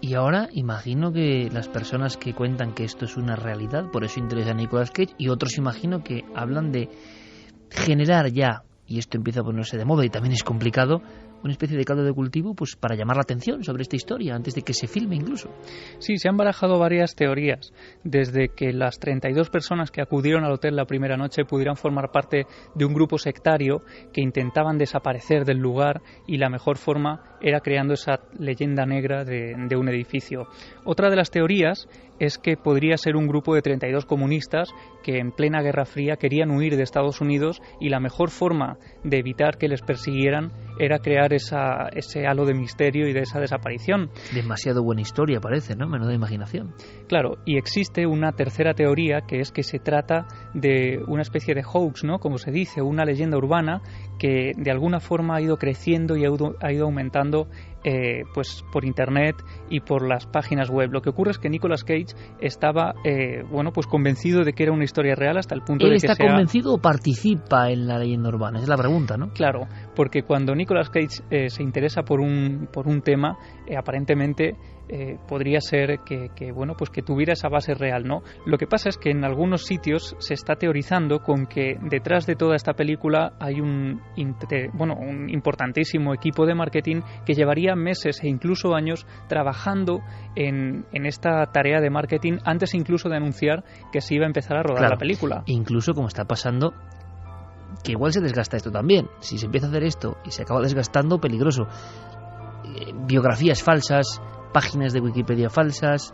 Y ahora imagino que las personas que cuentan que esto es una realidad, por eso interesa a Nicolas Cage, y otros imagino que hablan de generar ya, y esto empieza a ponerse de moda y también es complicado, una especie de caldo de cultivo pues para llamar la atención sobre esta historia antes de que se filme incluso. Sí, se han barajado varias teorías, desde que las 32 personas que acudieron al hotel la primera noche pudieran formar parte de un grupo sectario que intentaban desaparecer del lugar y la mejor forma era creando esa leyenda negra de un edificio. Otra de las teorías es que podría ser un grupo de 32 comunistas que en plena Guerra Fría querían huir de Estados Unidos y la mejor forma de evitar que les persiguieran era crear ese halo de misterio y de esa desaparición. Demasiado buena historia parece, ¿no? Menuda imaginación. Claro, y existe una tercera teoría que es que se trata de una especie de hoax, ¿no? Como se dice, una leyenda urbana que de alguna forma ha ido creciendo y ha ido aumentando pues por internet y por las páginas web. Lo que ocurre es que Nicolas Cage estaba pues convencido de que era una historia real hasta el punto de que ¿Él está convencido o participa en la leyenda urbana? Esa es la pregunta, ¿no? Claro, porque cuando Nicolas Cage se interesa por un tema, aparentemente podría ser que tuviera esa base real, ¿no? Lo que pasa es que en algunos sitios se está teorizando con que detrás de toda esta película hay un importantísimo equipo de marketing que llevaría meses e incluso años trabajando en esta tarea de marketing antes incluso de anunciar que se iba a empezar a rodar la película. Incluso como está pasando, que igual se desgasta esto también. Si se empieza a hacer esto y se acaba desgastando, peligroso. Biografías falsas, páginas de Wikipedia falsas,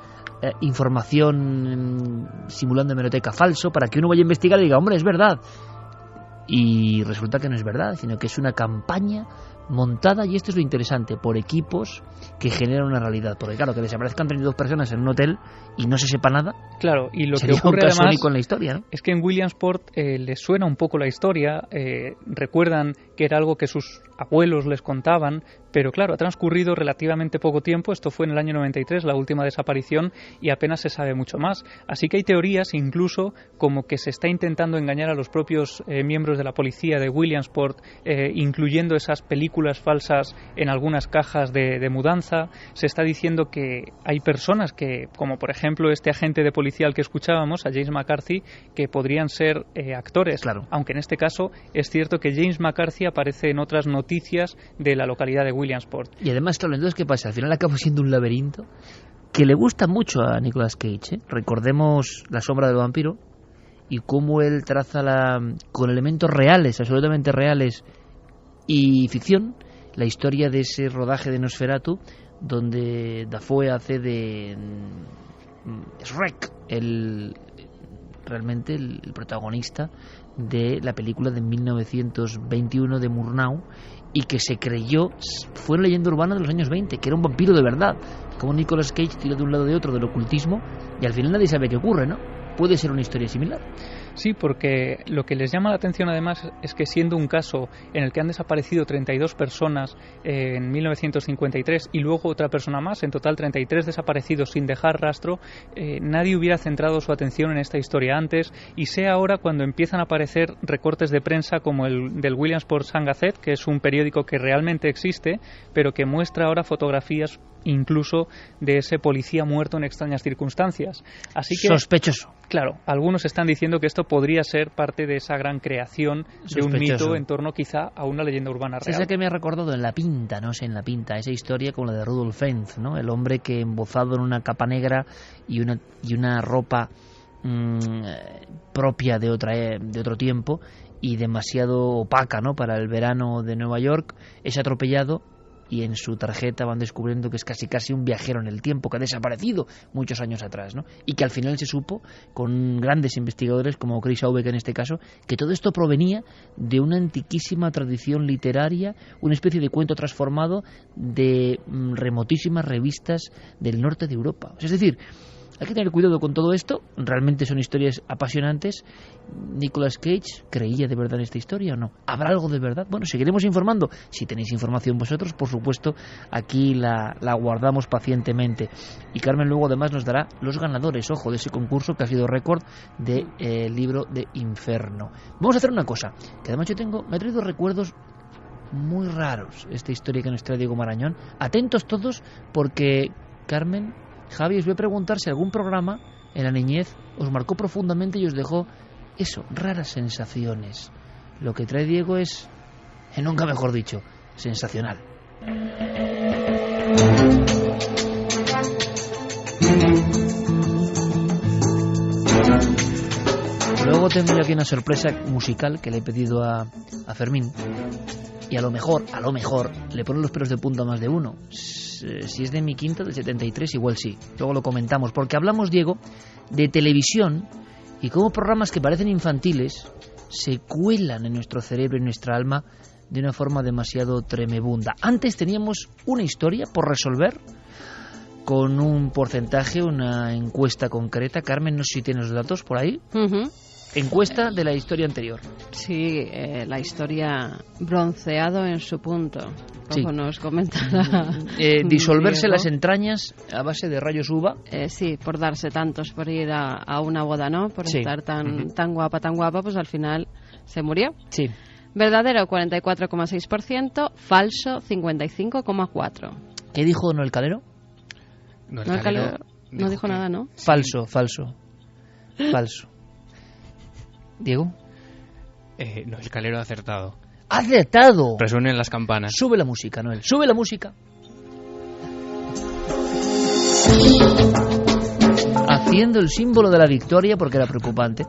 información simulando hemeroteca falso, para que uno vaya a investigar y diga, hombre, es verdad. Y resulta que no es verdad, sino que es una campaña montada, y esto es lo interesante, por equipos que generan una realidad. Porque claro, que desaparezcan 32 personas en un hotel y no se sepa nada, claro, y lo sería que ocurre un caso además único en la historia, ¿no? Es que en Williamsport les suena un poco la historia, recuerdan que era algo que sus abuelos les contaban, pero claro, ha transcurrido relativamente poco tiempo, esto fue en el año 93, la última desaparición, y apenas se sabe mucho más. Así que hay teorías incluso como que se está intentando engañar a los propios miembros de la policía de Williamsport, incluyendo esas películas falsas en algunas cajas de mudanza. Se está diciendo que hay personas que, como por ejemplo este agente de policía al que escuchábamos, a James McCarthy, que podrían ser actores, claro. Aunque en este caso es cierto que James McCarthy aparece en otras noticias de la localidad de Williamsport. Y además, claro, entonces, ¿qué pasa? Al final acaba siendo un laberinto que le gusta mucho a Nicolas Cage, ¿eh? Recordemos La sombra del vampiro y cómo él traza con elementos reales, absolutamente reales y ficción, la historia de ese rodaje de Nosferatu, donde Dafoe hace de Shrek, realmente el protagonista de la película de 1921 de Murnau, y que se creyó, fue una leyenda urbana de los años 20, que era un vampiro de verdad, como Nicolas Cage tira de un lado de otro del ocultismo, y al final nadie sabe qué ocurre, ¿no? Puede ser una historia similar. Sí, porque lo que les llama la atención además es que siendo un caso en el que han desaparecido 32 personas en 1953 y luego otra persona más, en total 33 desaparecidos sin dejar rastro, nadie hubiera centrado su atención en esta historia antes, y sea ahora cuando empiezan a aparecer recortes de prensa como el del Williamsport Sun Gazette, que es un periódico que realmente existe, pero que muestra ahora fotografías incluso de ese policía muerto en extrañas circunstancias. Así que, sospechoso. Claro, algunos están diciendo que esto podría ser parte de esa gran creación de un mito en torno quizá a una leyenda urbana real. Esa que me ha recordado en La Pinta, no sé, en La Pinta, esa historia como la de Rudolf Fentz, ¿no? El hombre que embozado en una capa negra y una ropa propia de otro tiempo y demasiado opaca, ¿no? Para el verano de Nueva York, es atropellado, y en su tarjeta van descubriendo que es casi un viajero en el tiempo, que ha desaparecido muchos años atrás, ¿no? Y que al final se supo, con grandes investigadores como Chris Aubeck en este caso, que todo esto provenía de una antiquísima tradición literaria, una especie de cuento transformado de remotísimas revistas del norte de Europa. Es decir, Hay que tener cuidado con todo esto. Realmente son historias apasionantes. Nicolas Cage, ¿creía de verdad en esta historia o no? ¿Habrá algo de verdad? Bueno, seguiremos informando. Si tenéis información vosotros, por supuesto, aquí la guardamos pacientemente. Y Carmen luego además nos dará los ganadores, ojo, de ese concurso que ha sido récord de libro de Inferno. Vamos a hacer una cosa, que además me ha traído recuerdos muy raros esta historia que nos trae Diego Marañón. Atentos todos, porque Carmen, Javi, os voy a preguntar si algún programa en la niñez os marcó profundamente y os dejó eso, raras sensaciones. Lo que trae Diego es, nunca mejor dicho, sensacional. Luego tengo yo aquí una sorpresa musical que le he pedido a Fermín. Y a lo mejor, le ponen los pelos de punta a más de uno. Si es de mi quinta, del 73, igual sí. Luego lo comentamos, porque hablamos, Diego, de televisión y cómo programas que parecen infantiles se cuelan en nuestro cerebro y nuestra alma de una forma demasiado tremebunda. Antes teníamos una historia por resolver, con un porcentaje, una encuesta concreta. Carmen, no sé si tienes los datos por ahí. Uh-huh. Encuesta de la historia anterior. Sí, la historia bronceado en su punto, como sí. Nos comentará. Disolverse Diego. las entrañas a base de rayos uva. Sí, por darse tantos, por ir a una boda, ¿no? Por sí. estar tan guapa, pues al final se murió. Sí. Verdadero, 44,6%. Falso, 55,4%. ¿Qué dijo Noel Calero? Noel Calero no dijo nada, ¿no? Sí. Falso. ¿Diego? No, el Calero ha acertado. ¡Ha acertado! Resuenen las campanas. Sube la música, Noel. Sube la música. Haciendo el símbolo de la victoria, porque era preocupante.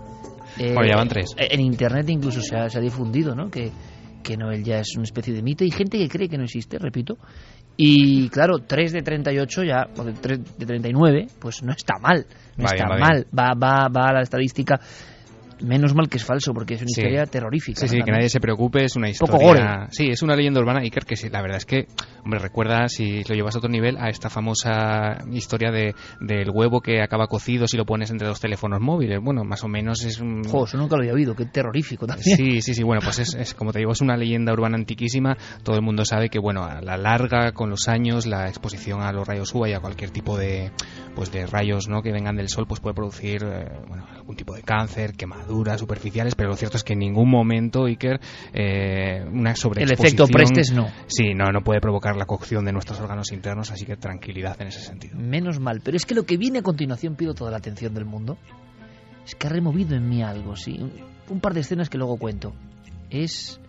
Bueno, ya van 3. En internet incluso se ha difundido, ¿no? Que Noel ya es una especie de mito. Hay gente que cree que no existe, repito. Y claro, 3 de 38 ya, o de 3 de 39, pues no está mal. No está mal. Va a la estadística. Menos mal que es falso, porque es una historia terrorífica. Sí, que nadie se preocupe, es una historia... Poco gore. Sí, es una leyenda urbana, Iker, que sí, la verdad es que, hombre, recuerda, si lo llevas a otro nivel, a esta famosa historia del huevo que acaba cocido si lo pones entre dos teléfonos móviles. Bueno, más o menos es un... Eso nunca lo había oído, qué terrorífico también. Sí, bueno, pues es como te digo, es una leyenda urbana antiquísima. Todo el mundo sabe que, bueno, a la larga, con los años, la exposición a los rayos UVA y a cualquier tipo de rayos, ¿no?, que vengan del sol, pues puede producir, algún tipo de cáncer, quemaduras superficiales, pero lo cierto es que en ningún momento, Iker, una sobreexposición... El efecto Prestes no. Sí, no puede provocar la cocción de nuestros órganos internos, así que tranquilidad en ese sentido. Menos mal, pero es que lo que viene a continuación, pido toda la atención del mundo, es que ha removido en mí algo, sí, un par de escenas que luego cuento. Es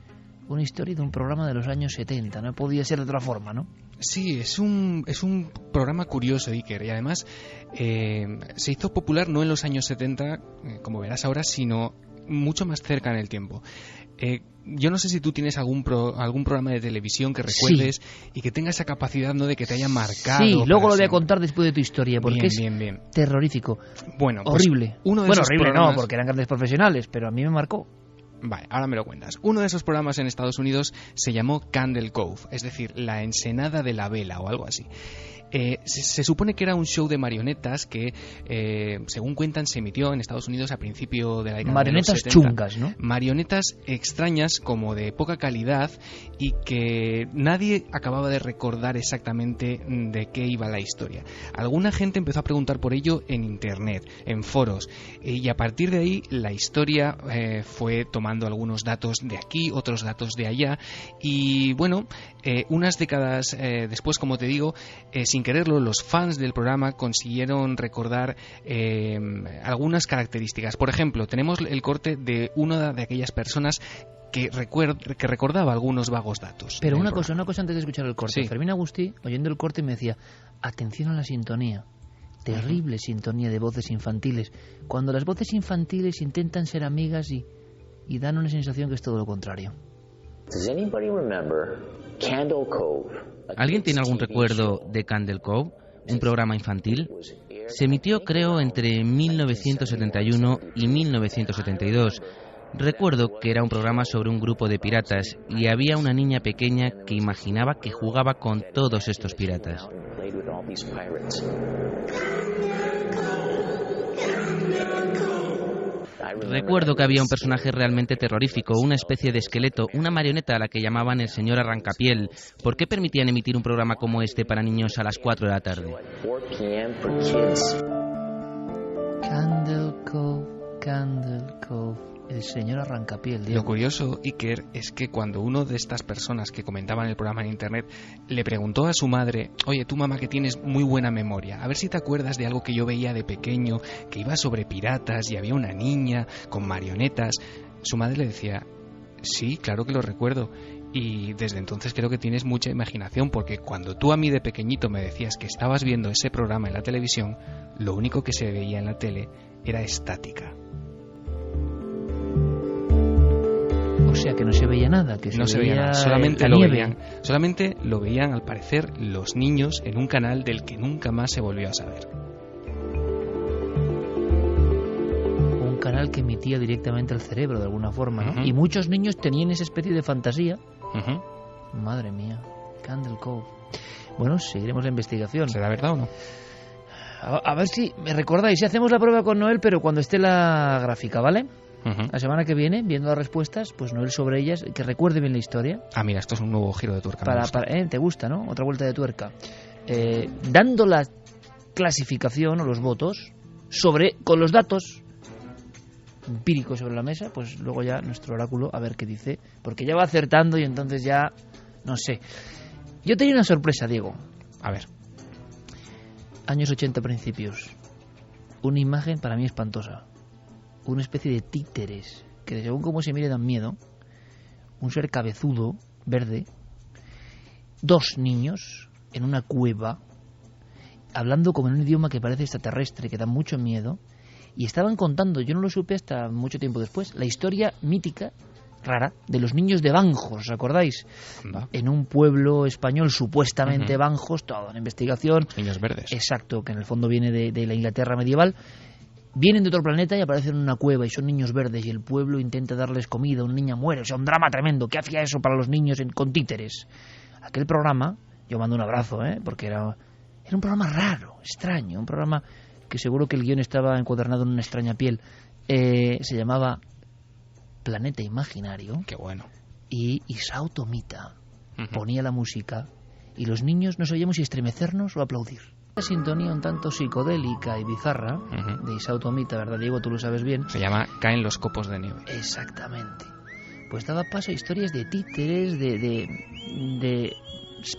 una historia de un programa de los años 70, no podía ser de otra forma, ¿no? Sí, es un programa curioso, Iker, y además se hizo popular no en los años 70, como verás ahora, sino mucho más cerca en el tiempo. Yo no sé si tú tienes algún programa de televisión que recuerdes y que tenga esa capacidad, ¿no?, de que te haya marcado. Sí, luego lo voy a contar después de tu historia, porque bien. Terrorífico. Bueno, pues horrible. Horrible no, porque eran grandes profesionales, pero a mí me marcó. Vale, ahora me lo cuentas. Uno de esos programas en Estados Unidos se llamó Candle Cove, es decir, la ensenada de la vela o algo así. Se supone que era un show de marionetas que, según cuentan, se emitió en Estados Unidos a principio de la década de los 70. Marionetas chungas, ¿no? Marionetas extrañas, como de poca calidad, y que nadie acababa de recordar exactamente de qué iba la historia. Alguna gente empezó a preguntar por ello en internet, en foros, y a partir de ahí la historia fue tomando algunos datos de aquí, otros datos de allá, y bueno, unas décadas después, como te digo, sin quererlo, los fans del programa consiguieron recordar algunas características. Por ejemplo, tenemos el corte de una de aquellas personas que recordaba algunos vagos datos. Pero una cosa antes de escuchar el corte. Sí. Fermín Agustí, oyendo el corte, me decía, atención a la sintonía. Terrible sintonía de voces infantiles. Cuando las voces infantiles intentan ser amigas y dan una sensación que es todo lo contrario. Does anybody remember Candle Cove? ¿Alguien tiene algún recuerdo de Candle Cove, un programa infantil? Se emitió, creo, entre 1971 y 1972. Recuerdo que era un programa sobre un grupo de piratas y había una niña pequeña que imaginaba que jugaba con todos estos piratas. Recuerdo que había un personaje realmente terrorífico, una especie de esqueleto, una marioneta a la que llamaban el señor Arrancapiel. ¿Por qué permitían emitir un programa como este para niños a las 4 de la tarde? Candle Cove, el señor Arrancapiel. Diego. Lo curioso, Iker, es que cuando uno de estas personas que comentaban el programa en internet le preguntó a su madre: oye, tú mamá que tienes muy buena memoria, a ver si te acuerdas de algo que yo veía de pequeño, que iba sobre piratas y había una niña con marionetas, su madre le decía: sí, claro que lo recuerdo. Y desde entonces creo que tienes mucha imaginación, porque cuando tú a mí de pequeñito me decías que estabas viendo ese programa en la televisión, lo único que se veía en la tele era estática. O sea que no se veía nada, que no se veía nada, solamente lo veían al parecer los niños en un canal del que nunca más se volvió a saber. Un canal que emitía directamente al cerebro de alguna forma, ¿no? Y muchos niños tenían esa especie de fantasía. Madre mía, Candle Cove. Bueno, seguiremos la investigación. ¿Será verdad o no? A ver si me recordáis, si hacemos la prueba con Noel, pero cuando esté la gráfica, ¿vale? La semana que viene, viendo las respuestas, pues Noel sobre ellas, que recuerde bien la historia. Ah, mira, esto es un nuevo giro de tuerca. Te gusta, ¿no? Otra vuelta de tuerca. Dando la clasificación o los votos con los datos empíricos sobre la mesa, pues luego ya nuestro oráculo a ver qué dice, porque ya va acertando y entonces ya no sé. Yo tenía una sorpresa, Diego. A ver. Años 80 principios. Una imagen para mí espantosa. Una especie de títeres que según cómo se mire dan miedo. Un ser cabezudo, verde. 2 niños en una cueva hablando como en un idioma que parece extraterrestre, que da mucho miedo. Y estaban contando, yo no lo supe hasta mucho tiempo después, la historia mítica, rara, de los niños de Banjos, ¿os acordáis? En un pueblo español, supuestamente Banjos, toda una investigación. Niños verdes. Exacto, que en el fondo viene de la Inglaterra medieval. Vienen de otro planeta y aparecen en una cueva y son niños verdes y el pueblo intenta darles comida, una niña muere, o sea, un drama tremendo. ¿Qué hacía eso para los niños con títeres? Aquel programa, yo mando un abrazo, porque era un programa raro, extraño, un programa que seguro que el guión estaba encuadernado en una extraña piel. Se llamaba Planeta Imaginario. Qué bueno. Y Isao Tomita ponía la música y los niños no sabíamos si estremecernos o aplaudir. La sintonía un tanto psicodélica y bizarra de Isao Tomita, ¿verdad, Diego? Tú lo sabes bien. Se llama Caen los copos de nieve. Exactamente. Pues daba paso a historias de títeres, de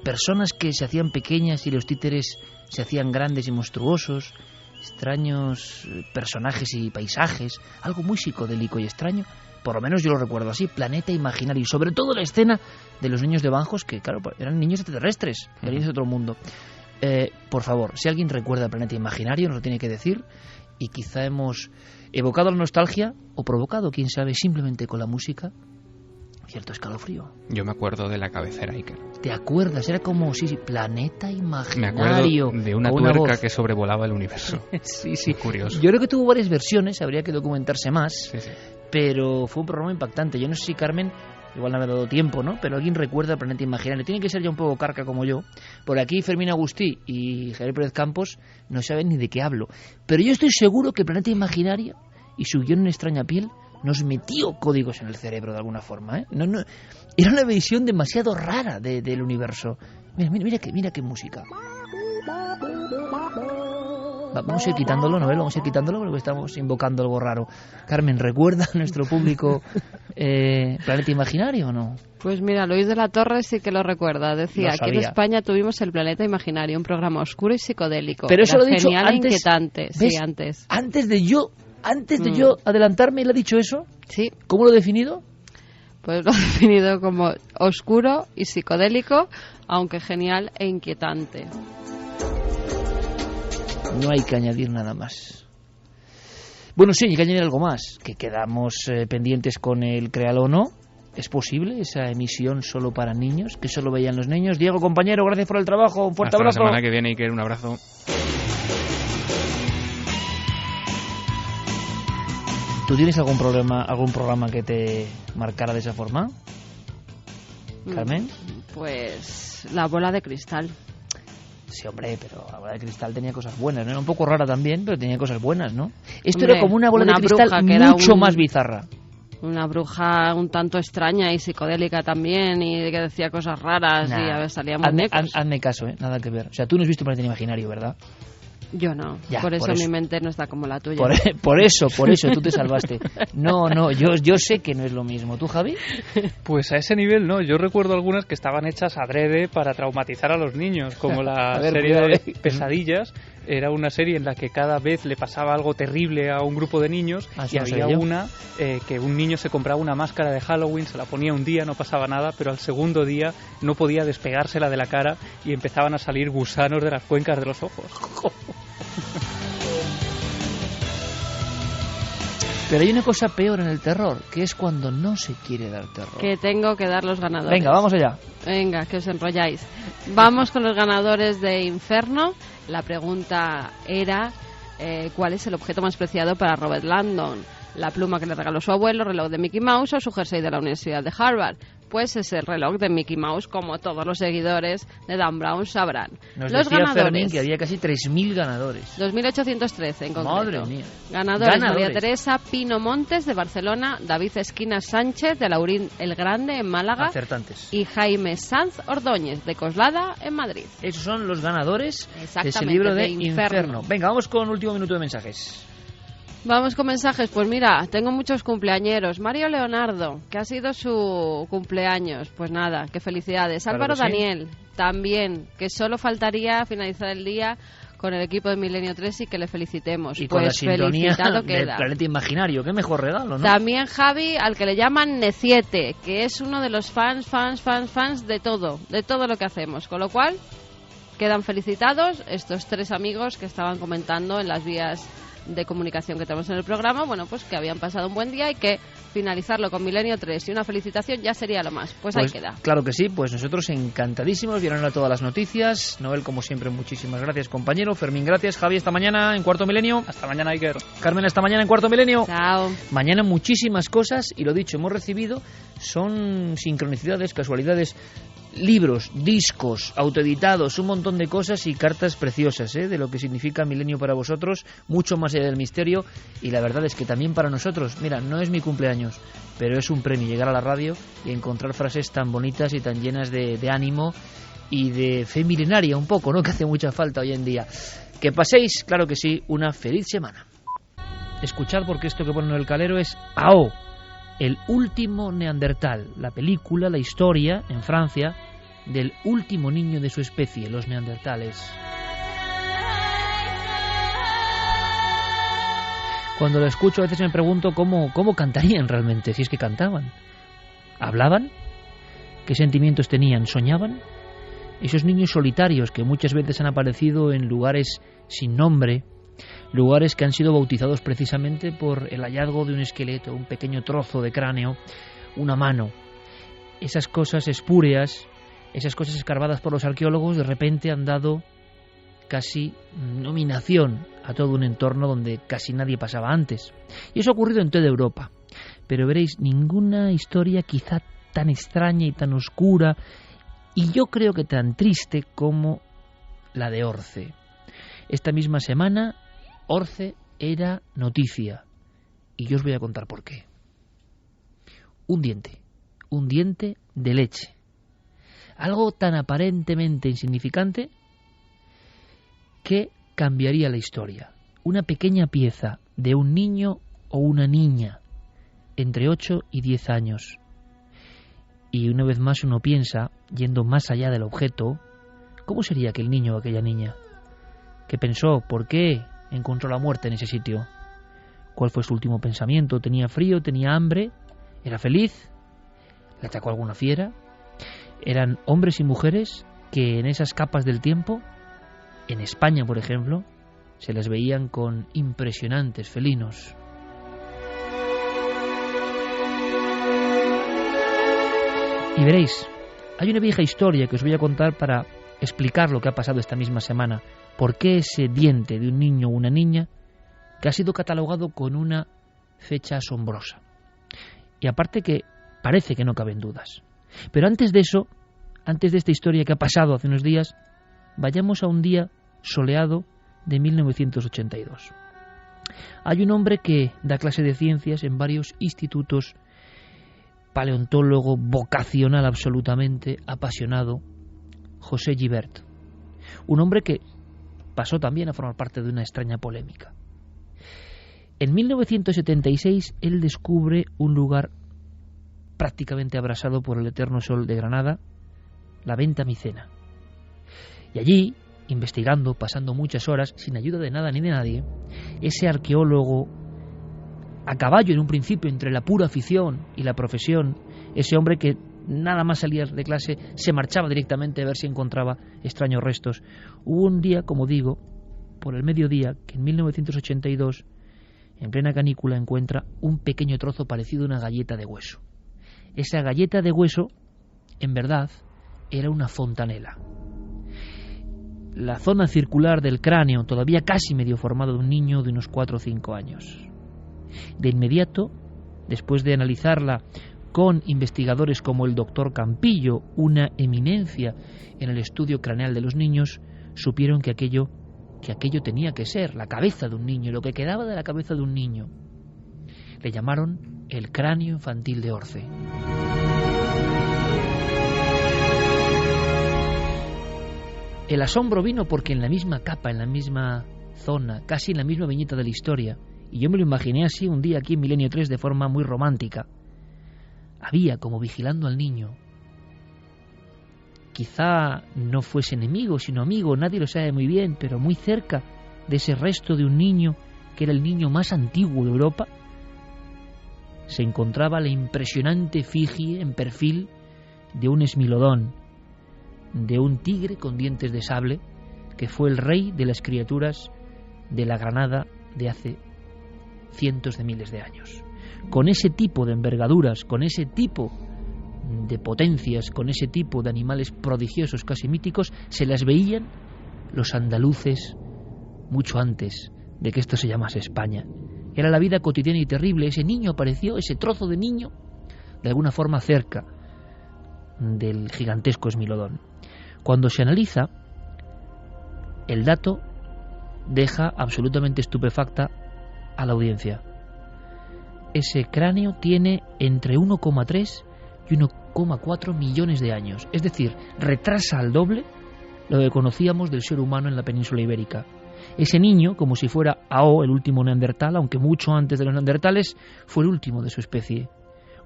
personas que se hacían pequeñas y los títeres se hacían grandes y monstruosos. Extraños personajes y paisajes, algo muy psicodélico y extraño, por lo menos yo lo recuerdo así, Planeta Imaginario, y sobre todo la escena de los niños de Banjos, que claro, eran niños extraterrestres, niños de otro mundo. Por favor, si alguien recuerda Planeta Imaginario, nos lo tiene que decir, y quizá hemos evocado la nostalgia, o provocado, quién sabe, simplemente con la música, cierto escalofrío. Yo me acuerdo de la cabecera, Iker. ¿Te acuerdas? Era como, sí, Planeta Imaginario. Me acuerdo de una tuerca que sobrevolaba el universo. Sí. Curioso. Yo creo que tuvo varias versiones, habría que documentarse más, sí. Pero fue un programa impactante. Yo no sé si Carmen, igual no me ha dado tiempo, ¿no? Pero alguien recuerda el Planeta Imaginario. Tiene que ser ya un poco carca como yo. Por aquí Fermín Agustí y Javier Pérez Campos no saben ni de qué hablo. Pero yo estoy seguro que el Planeta Imaginario y su guión en extraña piel nos metió códigos en el cerebro de alguna forma, No, era una visión demasiado rara del universo. Mira qué música. Vamos a ir quitándolo, ¿no? Vamos a ir quitándolo porque estamos invocando algo raro. Carmen, ¿recuerda a nuestro público Planeta Imaginario o no? Pues mira, Luis de la Torre sí que lo recuerda. Decía que en España tuvimos el Planeta Imaginario, un programa oscuro y psicodélico. Pero eso lo he dicho genial antes. E inquietante. ¿Ves? Sí, antes. Antes de yo adelantarme, ¿le ha dicho eso? Sí. ¿Cómo lo he definido? Pues lo he definido como oscuro y psicodélico, aunque genial e inquietante. No hay que añadir nada más. Bueno, sí, hay que añadir algo más, que quedamos pendientes con el Créalo o no. ¿Es posible esa emisión solo para niños, que solo veían los niños? Diego, compañero, gracias por el trabajo, un fuerte abrazo. Hasta la semana que viene, Iker, un abrazo. ¿Tú tienes algún programa que te marcara de esa forma, Carmen? Pues La bola de cristal. Sí, hombre, pero la bola de cristal tenía cosas buenas, ¿no? Era un poco rara también, pero tenía cosas buenas, ¿no? Esto Hombre, era como una bola de una cristal bruja que era mucho más bizarra. Una bruja un tanto extraña y psicodélica también, y que decía cosas raras, y a ver, salían muñecos. Hazme caso, nada que ver. O sea, tú no has visto Planeta Imaginario, ¿verdad? Yo no, Ya, por eso mi mente no está como la tuya. Por eso, tú te salvaste. No, yo sé que no es lo mismo. ¿Tú, Javi? Pues a ese nivel no, yo recuerdo algunas que estaban hechas adrede para traumatizar a los niños, como la serie de Pesadillas. Era una serie en la que cada vez le pasaba algo terrible a un grupo de niños, y había una que un niño se compraba una máscara de Halloween, se la ponía un día, no pasaba nada, pero al segundo día no podía despegársela de la cara y empezaban a salir gusanos de las cuencas de los ojos. Pero hay una cosa peor en el terror, que es cuando no se quiere dar terror. Que tengo que dar los ganadores. Venga, vamos allá. Venga, que os enrolláis. Vamos con los ganadores de Inferno. La pregunta era ¿cuál es el objeto más preciado para Robert Langdon? La pluma que le regaló su abuelo, el reloj de Mickey Mouse o su jersey de la Universidad de Harvard. Pues es el reloj de Mickey Mouse, como todos los seguidores de Dan Brown sabrán. Nos los decía ganadores, Fermín que había casi 3.000 ganadores. 2.813 en concreto. Madre mía. Ganadores: María Teresa Pino Montes de Barcelona, David Esquinas Sánchez de Laurín el Grande en Málaga. Acertantes. Y Jaime Sanz Ordóñez de Coslada en Madrid. Esos son los ganadores de ese libro de Inferno. Venga, vamos con último minuto de mensajes. Vamos con mensajes. Pues mira, tengo muchos cumpleañeros. Mario Leonardo, que ha sido su cumpleaños. Pues nada, qué felicidades. Claro Álvaro que sí. Daniel, también, que solo faltaría finalizar el día con el equipo de Milenio 3 y que le felicitemos. Y pues con la sintonía felicitado del queda. Planeta Imaginario. Qué mejor regalo, ¿no? También Javi, al que le llaman Neciete, que es uno de los fans de todo lo que hacemos. Con lo cual, quedan felicitados estos tres amigos que estaban comentando en las vías de comunicación que tenemos en el programa, bueno, pues que habían pasado un buen día y que finalizarlo con Milenio 3 y una felicitación ya sería lo más. Pues ahí queda. Claro que sí, pues nosotros encantadísimos, vieron a todas las noticias. Noel, como siempre, muchísimas gracias, compañero. Fermín, gracias. Javi, esta mañana en Cuarto Milenio. Hasta mañana, Iker. Carmen, esta mañana en Cuarto Milenio. Chao. Mañana muchísimas cosas, y lo dicho, hemos recibido, son sincronicidades, casualidades, libros, discos, autoeditados, un montón de cosas y cartas preciosas, de lo que significa Milenio para vosotros, mucho más allá del misterio. Y la verdad es que también para nosotros, mira, no es mi cumpleaños, pero es un premio llegar a la radio y encontrar frases tan bonitas y tan llenas de ánimo y de fe milenaria un poco, ¿no?, que hace mucha falta hoy en día. Que paséis, claro que sí, una feliz semana. Escuchad, porque esto que pone en el calero es AO, el último neandertal, la película, la historia, en Francia, del último niño de su especie, los neandertales. Cuando lo escucho a veces me pregunto cómo cantarían realmente, si es que cantaban. ¿Hablaban? ¿Qué sentimientos tenían? ¿Soñaban? Esos niños solitarios que muchas veces han aparecido en lugares sin nombre, lugares que han sido bautizados precisamente por el hallazgo de un esqueleto, un pequeño trozo de cráneo, una mano. Esas cosas espúreas, esas cosas escarbadas por los arqueólogos, de repente han dado casi nominación a todo un entorno donde casi nadie pasaba antes. Y eso ha ocurrido en toda Europa. Pero veréis, ninguna historia quizá tan extraña y tan oscura, y yo creo que tan triste como la de Orce. Esta misma semana Orce era noticia, y yo os voy a contar por qué. Un diente de leche. Algo tan aparentemente insignificante que cambiaría la historia. Una pequeña pieza de un niño o una niña entre 8 y 10 años. Y una vez más uno piensa, yendo más allá del objeto, ¿cómo sería aquel niño o aquella niña? ¿Qué pensó? ¿Por qué encontró la muerte en ese sitio? ¿Cuál fue su último pensamiento? ¿Tenía frío? ¿Tenía hambre? ¿Era feliz? ¿Le atacó alguna fiera? Eran hombres y mujeres que en esas capas del tiempo, en España por ejemplo, se les veían con impresionantes felinos. Y veréis, hay una vieja historia que os voy a contar para explicar lo que ha pasado esta misma semana. ¿Por qué ese diente de un niño o una niña que ha sido catalogado con una fecha asombrosa. Y aparte que parece que no caben dudas. Pero antes de eso, antes de esta historia que ha pasado hace unos días, vayamos a un día soleado de 1982. Hay un hombre que da clase de ciencias en varios institutos, paleontólogo vocacional absolutamente, apasionado, José Gibert. Un hombre que pasó también a formar parte de una extraña polémica. En 1976 él descubre un lugar prácticamente abrasado por el eterno sol de Granada, la Venta Micena. Y allí, investigando, pasando muchas horas, sin ayuda de nada ni de nadie, ese arqueólogo, a caballo en un principio entre la pura afición y la profesión, ese hombre que nada más salía de clase se marchaba directamente a ver si encontraba extraños restos. Hubo un día, como digo, por el mediodía, que en 1982, en plena canícula, encuentra un pequeño trozo parecido a una galleta de hueso. Esa galleta de hueso, en verdad, era una fontanela. La zona circular del cráneo, todavía casi medio formado, de un niño de unos 4 o 5 años. De inmediato, después de analizarla con investigadores como el doctor Campillo, una eminencia en el estudio craneal de los niños, supieron que aquello tenía que ser la cabeza de un niño, lo que quedaba de la cabeza de un niño. Le llamaron el cráneo infantil de Orce. El asombro vino porque en la misma capa, en la misma zona, casi en la misma viñeta de la historia, y yo me lo imaginé así un día aquí en Milenio 3 de forma muy romántica, había como vigilando al niño. Quizá no fuese enemigo, sino amigo, nadie lo sabe muy bien, pero muy cerca de ese resto de un niño, que era el niño más antiguo de Europa, se encontraba la impresionante efigie en perfil de un esmilodón, de un tigre con dientes de sable, que fue el rey de las criaturas de la Granada de hace cientos de miles de años. Con ese tipo de envergaduras, con ese tipo de potencias, con ese tipo de animales prodigiosos, casi míticos, se las veían los andaluces mucho antes de que esto se llamase España. Era la vida cotidiana y terrible. Ese niño apareció, ese trozo de niño, de alguna forma cerca del gigantesco esmilodón. Cuando se analiza, el dato deja absolutamente estupefacta a la audiencia. Ese cráneo tiene entre 1,3 y 1,4 millones de años. Es decir, retrasa al doble lo que conocíamos del ser humano en la península ibérica. Ese niño, como si fuera Ao, el último neandertal, aunque mucho antes de los neandertales, fue el último de su especie,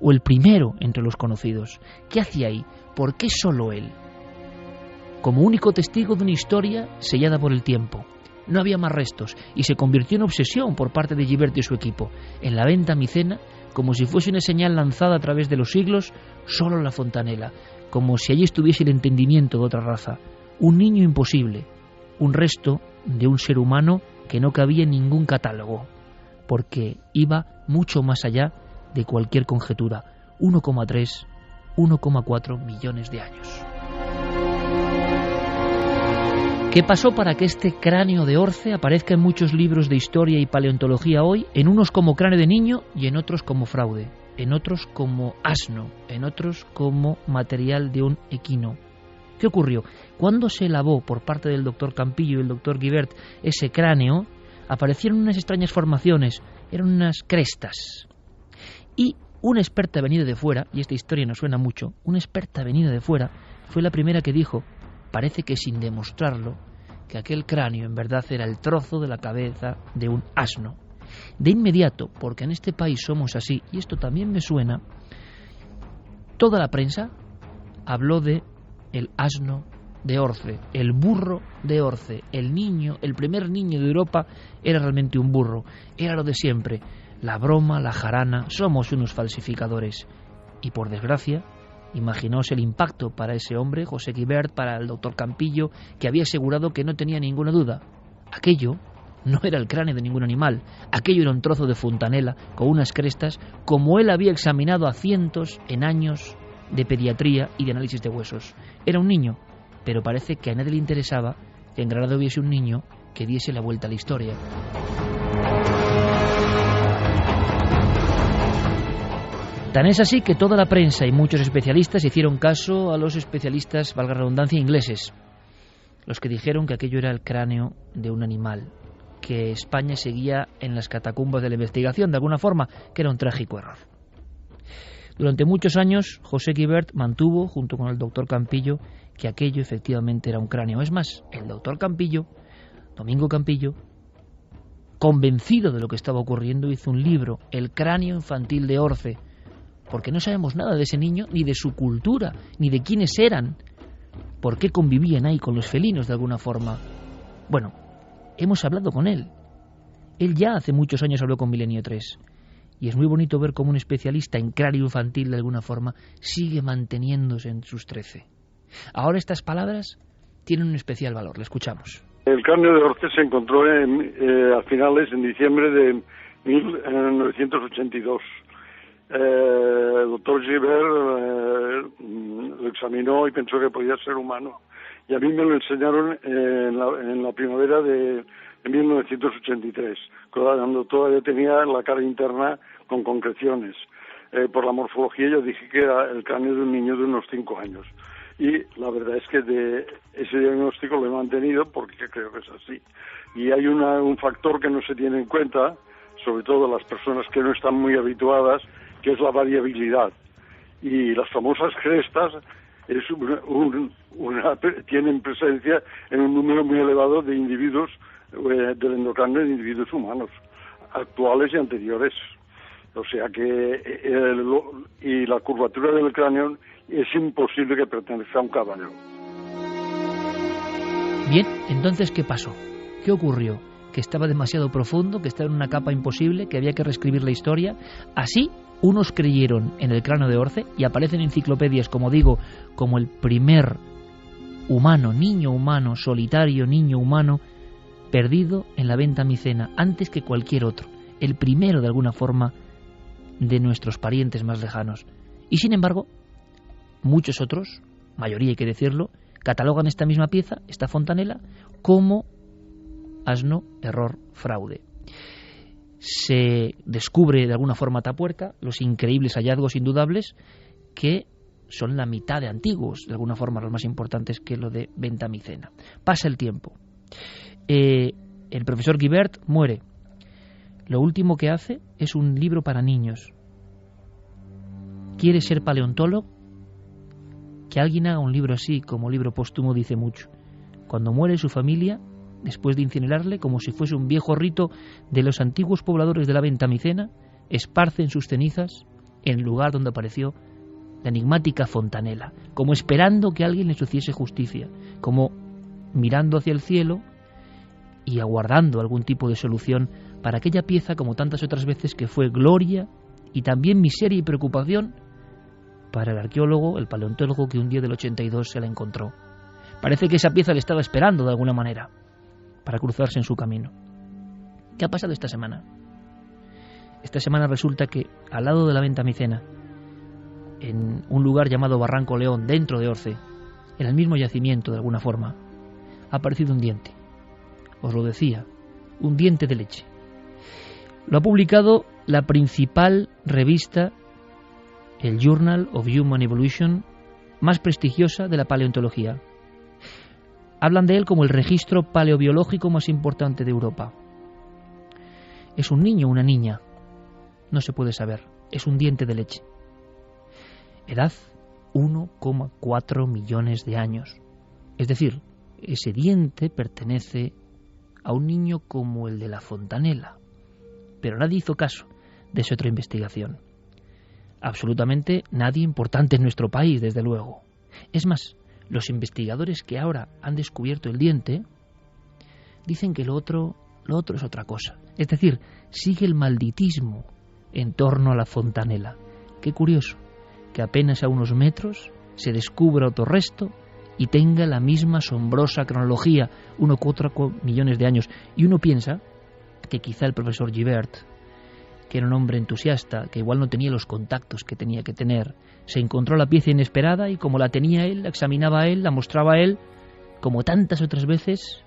o el primero entre los conocidos. ¿Qué hacía ahí? ¿Por qué solo él? Como único testigo de una historia sellada por el tiempo. No había más restos, y se convirtió en obsesión por parte de Gibert y su equipo. En la Venta Micena, como si fuese una señal lanzada a través de los siglos, solo la fontanela, como si allí estuviese el entendimiento de otra raza. Un niño imposible, un resto de un ser humano que no cabía en ningún catálogo, porque iba mucho más allá de cualquier conjetura. 1,3, 1,4 millones de años. ¿Qué pasó para que este cráneo de Orce aparezca en muchos libros de historia y paleontología hoy, en unos como cráneo de niño y en otros como fraude, en otros como asno, en otros como material de un equino? ¿Qué ocurrió? Cuando se lavó por parte del doctor Campillo y el doctor Gibert ese cráneo, aparecieron unas extrañas formaciones, eran unas crestas. Y una experta venida de fuera, y esta historia nos suena mucho, una experta venida de fuera fue la primera que dijo, parece que sin demostrarlo, que aquel cráneo en verdad era el trozo de la cabeza de un asno. De inmediato, porque en este país somos así, y esto también me suena, toda la prensa habló de el asno de Orce, el burro de Orce, el niño, el primer niño de Europa era realmente un burro, era lo de siempre, la broma, la jarana, somos unos falsificadores. Y por desgracia, imaginaos el impacto para ese hombre, José Gibert, para el doctor Campillo, que había asegurado que no tenía ninguna duda. Aquello no era el cráneo de ningún animal, aquello era un trozo de fontanela con unas crestas, como él había examinado a cientos en años de pediatría y de análisis de huesos. Era un niño, pero parece que a nadie le interesaba que en Granada hubiese un niño que diese la vuelta a la historia. Tan es así que toda la prensa y muchos especialistas hicieron caso a los especialistas, valga la redundancia, ingleses, los que dijeron que aquello era el cráneo de un animal, que España seguía en las catacumbas de la investigación, de alguna forma, que era un trágico error. Durante muchos años, José Guibert mantuvo, junto con el doctor Campillo, que aquello efectivamente era un cráneo. Es más, el doctor Campillo, Domingo Campillo, convencido de lo que estaba ocurriendo, hizo un libro, El cráneo infantil de Orce, porque no sabemos nada de ese niño, ni de su cultura, ni de quiénes eran, por qué convivían ahí con los felinos de alguna forma. Bueno, hemos hablado con él. Él ya hace muchos años habló con Milenio 3. Y es muy bonito ver cómo un especialista en cráneo infantil, de alguna forma, sigue manteniéndose en sus 13. Ahora estas palabras tienen un especial valor. Le escuchamos. El cráneo de Orce se encontró a finales, en diciembre de 1982. El doctor Guibert lo examinó y pensó que podía ser humano. Y a mí me lo enseñaron en la primavera de 1983, cuando todavía tenía la cara interna con concreciones. Por la morfología yo dije que era el cráneo de un niño de unos 5 años. Y la verdad es que de ese diagnóstico lo he mantenido porque creo que es así. Y hay un factor que no se tiene en cuenta, sobre todo las personas que no están muy habituadas, que es la variabilidad. Y las famosas crestas tienen presencia en un número muy elevado de individuos del endocráneo, de individuos humanos, actuales y anteriores. O sea que y la curvatura del cráneo es imposible que pertenezca a un caballo. Bien, entonces, ¿qué pasó? ¿Qué ocurrió? Que estaba demasiado profundo, que estaba en una capa imposible, que había que reescribir la historia. Así, unos creyeron en el cráneo de Orce y aparecen en enciclopedias, como digo, como el primer humano, niño humano, solitario niño humano, perdido en la Venta Micena, antes que cualquier otro. El primero, de alguna forma, de nuestros parientes más lejanos. Y sin embargo, muchos otros, mayoría hay que decirlo, catalogan esta misma pieza, esta fontanela, como asno, error, fraude. Se descubre de alguna forma Atapuerca, los increíbles hallazgos indudables, que son la mitad de antiguos, de alguna forma los más importantes que lo de Venta Micena. Pasa el tiempo. El profesor Guibert muere. Lo último que hace es un libro para niños. ¿Quiere ser paleontólogo? Que alguien haga un libro así, como libro póstumo, dice mucho. Cuando muere su familia, después de incinerarle, como si fuese un viejo rito de los antiguos pobladores de la Venta Micena, esparcen sus cenizas en el lugar donde apareció la enigmática fontanela, como esperando que alguien les hiciese justicia, como mirando hacia el cielo y aguardando algún tipo de solución para aquella pieza, como tantas otras veces, que fue gloria y también miseria y preocupación para el arqueólogo, el paleontólogo que un día del 82 se la encontró. Parece que esa pieza le estaba esperando de alguna manera para cruzarse en su camino. ¿Qué ha pasado esta semana? Esta semana resulta que al lado de la Venta Micena, en un lugar llamado Barranco León, dentro de Orce, en el mismo yacimiento de alguna forma, ha aparecido un diente. Os lo decía, un diente de leche. Lo ha publicado la principal revista, el Journal of Human Evolution, más prestigiosa de la paleontología. Hablan de él como el registro paleobiológico más importante de Europa. ¿Es un niño o una niña? No se puede saber. Es un diente de leche. Edad, 1,4 millones de años. Es decir, ese diente pertenece a un niño como el de la fontanela. Pero nadie hizo caso de esa otra investigación. Absolutamente nadie importante en nuestro país, desde luego. Es más, los investigadores que ahora han descubierto el diente dicen que lo otro es otra cosa. Es decir, sigue el malditismo en torno a la fontanela. Qué curioso que apenas a unos metros se descubra otro resto y tenga la misma asombrosa cronología, 1,4 millones de años. Y uno piensa que quizá el profesor Guibert, que era un hombre entusiasta, que igual no tenía los contactos que tenía que tener, se encontró la pieza inesperada y como la tenía él, la examinaba él, la mostraba él, como tantas otras veces,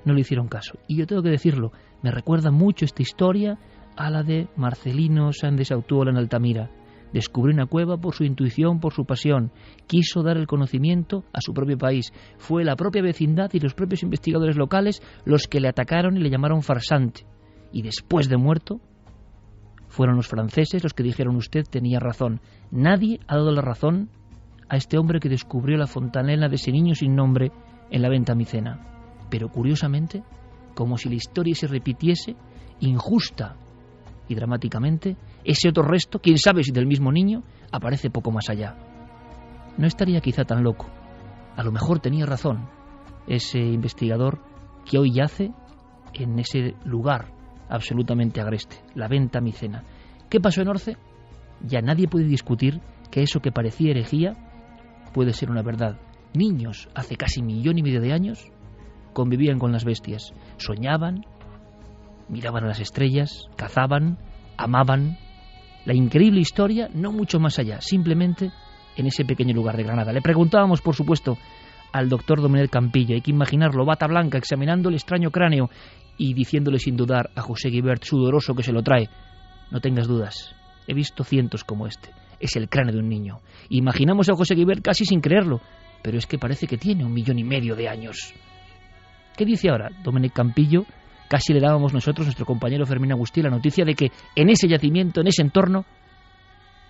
no le hicieron caso. Y yo tengo que decirlo, me recuerda mucho esta historia a la de Marcelino Sáenz de Sautuola en Altamira, Descubrió una cueva por su intuición, por su pasión. Quiso dar el conocimiento a su propio país. Fue la propia vecindad y los propios investigadores locales los que le atacaron y le llamaron farsante. Y después de muerto, fueron los franceses los que dijeron: usted tenía razón. Nadie ha dado la razón a este hombre que descubrió la fontanela de ese niño sin nombre en la Venta Micena. Pero curiosamente, como si la historia se repitiese, injusta y dramáticamente, ese otro resto, quién sabe si del mismo niño, aparece poco más allá. No estaría quizá tan loco. A lo mejor tenía razón ese investigador que hoy yace en ese lugar absolutamente agreste, la Venta Micena. ¿Qué pasó en Orce? Ya nadie puede discutir que eso que parecía herejía puede ser una verdad. Niños, hace casi 1,5 millones de años, convivían con las bestias, soñaban, miraban a las estrellas, cazaban, amaban. La increíble historia, no mucho más allá, simplemente en ese pequeño lugar de Granada. Le preguntábamos, por supuesto, al doctor Domènech Campillo, hay que imaginarlo, bata blanca, examinando el extraño cráneo y diciéndole sin dudar a José Guibert, sudoroso, que se lo trae: no tengas dudas, he visto cientos como este, es el cráneo de un niño. Imaginamos a José Guibert casi sin creerlo, pero es que parece que tiene 1,5 millones de años. ¿Qué dice ahora Domènech Campillo? Casi le dábamos nosotros, nuestro compañero Fermín Agustí, la noticia de que en ese yacimiento, en ese entorno,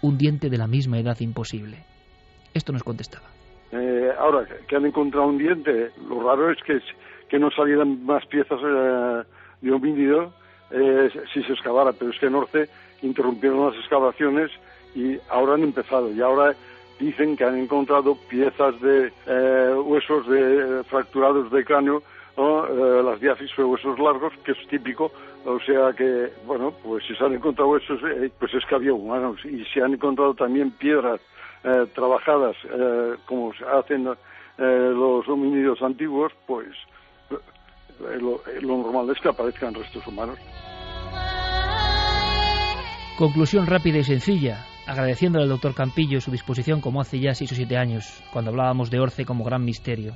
un diente de la misma edad imposible. Esto nos contestaba. Ahora que han encontrado un diente, lo raro es que no salieran más piezas de homínido si se excavara, pero es que en Orce interrumpieron las excavaciones y ahora han empezado, y ahora dicen que han encontrado piezas de huesos fracturados de cráneo, ¿no? Las diáfisis o huesos largos, que es típico. O sea que, bueno, pues si se han encontrado huesos, pues es que había humanos. Y se han encontrado también piedras trabajadas, como se hacen los homínidos antiguos, pues lo normal es que aparezcan restos humanos. Conclusión rápida y sencilla, agradeciéndole al doctor Campillo su disposición como hace ya 6 o 7 años, cuando hablábamos de Orce como gran misterio.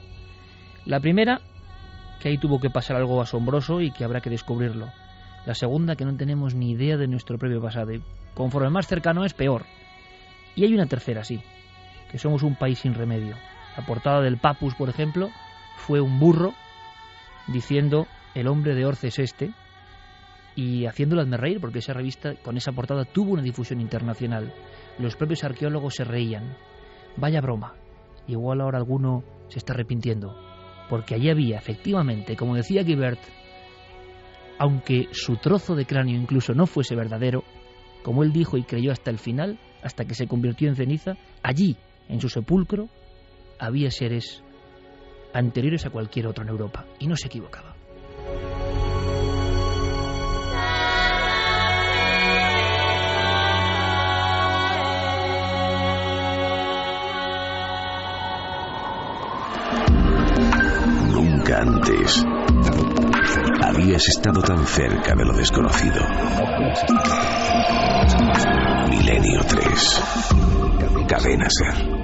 La primera, que ahí tuvo que pasar algo asombroso y que habrá que descubrirlo. La segunda, que no tenemos ni idea de nuestro propio pasado, y conforme más cercano es, peor. Y hay una tercera, sí, que somos un país sin remedio. La portada del Papus, por ejemplo, fue un burro diciendo: el hombre de Orce es este, y haciéndolo hazme reír, porque esa revista con esa portada tuvo una difusión internacional. Los propios arqueólogos se reían. Vaya broma. Igual ahora alguno se está arrepintiendo, porque allí había, efectivamente, como decía Guibert, aunque su trozo de cráneo incluso no fuese verdadero, como él dijo y creyó hasta el final, hasta que se convirtió en ceniza, allí, en su sepulcro, había seres anteriores a cualquier otro en Europa, y no se equivocaba. Nunca antes habías estado tan cerca de lo desconocido. Milenio 3. Cadena Ser.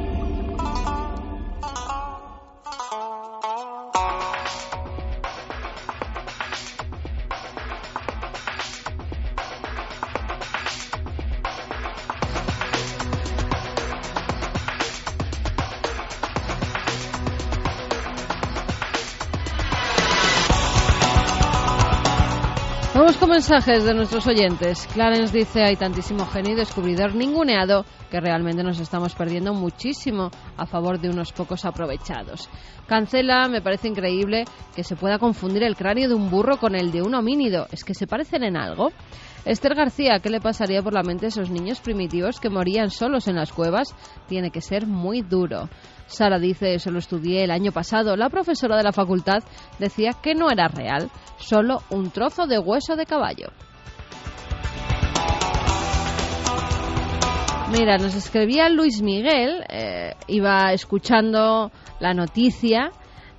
Vamos con mensajes de nuestros oyentes. Clarence dice: hay tantísimo genio y descubridor ninguneado que realmente nos estamos perdiendo muchísimo a favor de unos pocos aprovechados. Cancela: me parece increíble que se pueda confundir el cráneo de un burro con el de un homínido. ¿Es que se parecen en algo? Esther García: ¿qué le pasaría por la mente a esos niños primitivos que morían solos en las cuevas? Tiene que ser muy duro. Sara dice: eso lo estudié el año pasado. La profesora de la facultad decía que no era real, solo un trozo de hueso de caballo. Mira, nos escribía Luis Miguel, iba escuchando la noticia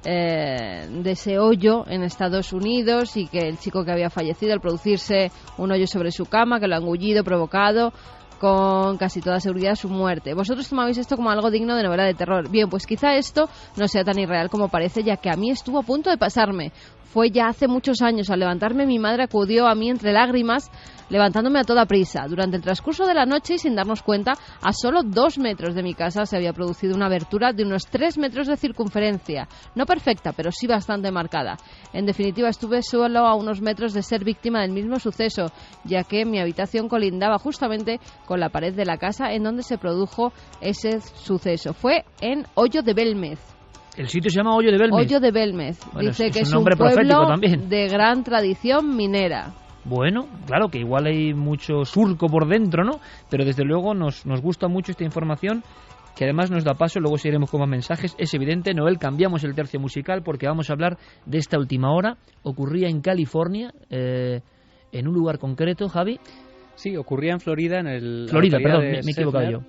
de ese hoyo en Estados Unidos y que el chico que había fallecido al producirse un hoyo sobre su cama, que lo ha engullido, provocado con casi toda seguridad su muerte. Vosotros tomabais esto como algo digno de novela de terror. Bien, pues quizá esto no sea tan irreal como parece, ya que a mí estuvo a punto de pasarme. fue ya hace muchos años. Al levantarme, mi madre acudió a mí entre lágrimas, levantándome a toda prisa. Durante el transcurso de la noche, y sin darnos cuenta, a solo 2 metros de mi casa se había producido una abertura de unos 3 metros de circunferencia. No perfecta, pero sí bastante marcada. En definitiva, estuve solo a unos metros de ser víctima del mismo suceso, ya que mi habitación colindaba justamente con la pared de la casa en donde se produjo ese suceso. Fue en Hoyo de Belmez. El sitio se llama Hoyo de Belmez. Hoyo de Belmez. Bueno, dice que es un nombre profético pueblo también. de gran tradición minera. Bueno, claro que igual hay mucho surco por dentro, ¿no? Pero desde luego nos gusta mucho esta información, que además nos da paso, luego seguiremos con más mensajes. Es evidente, Noel, cambiamos el tercio musical porque vamos a hablar de esta última hora. Ocurría en California, en un lugar concreto, Javi. Sí, ocurría en Florida, Florida, perdón, me he equivocado yo.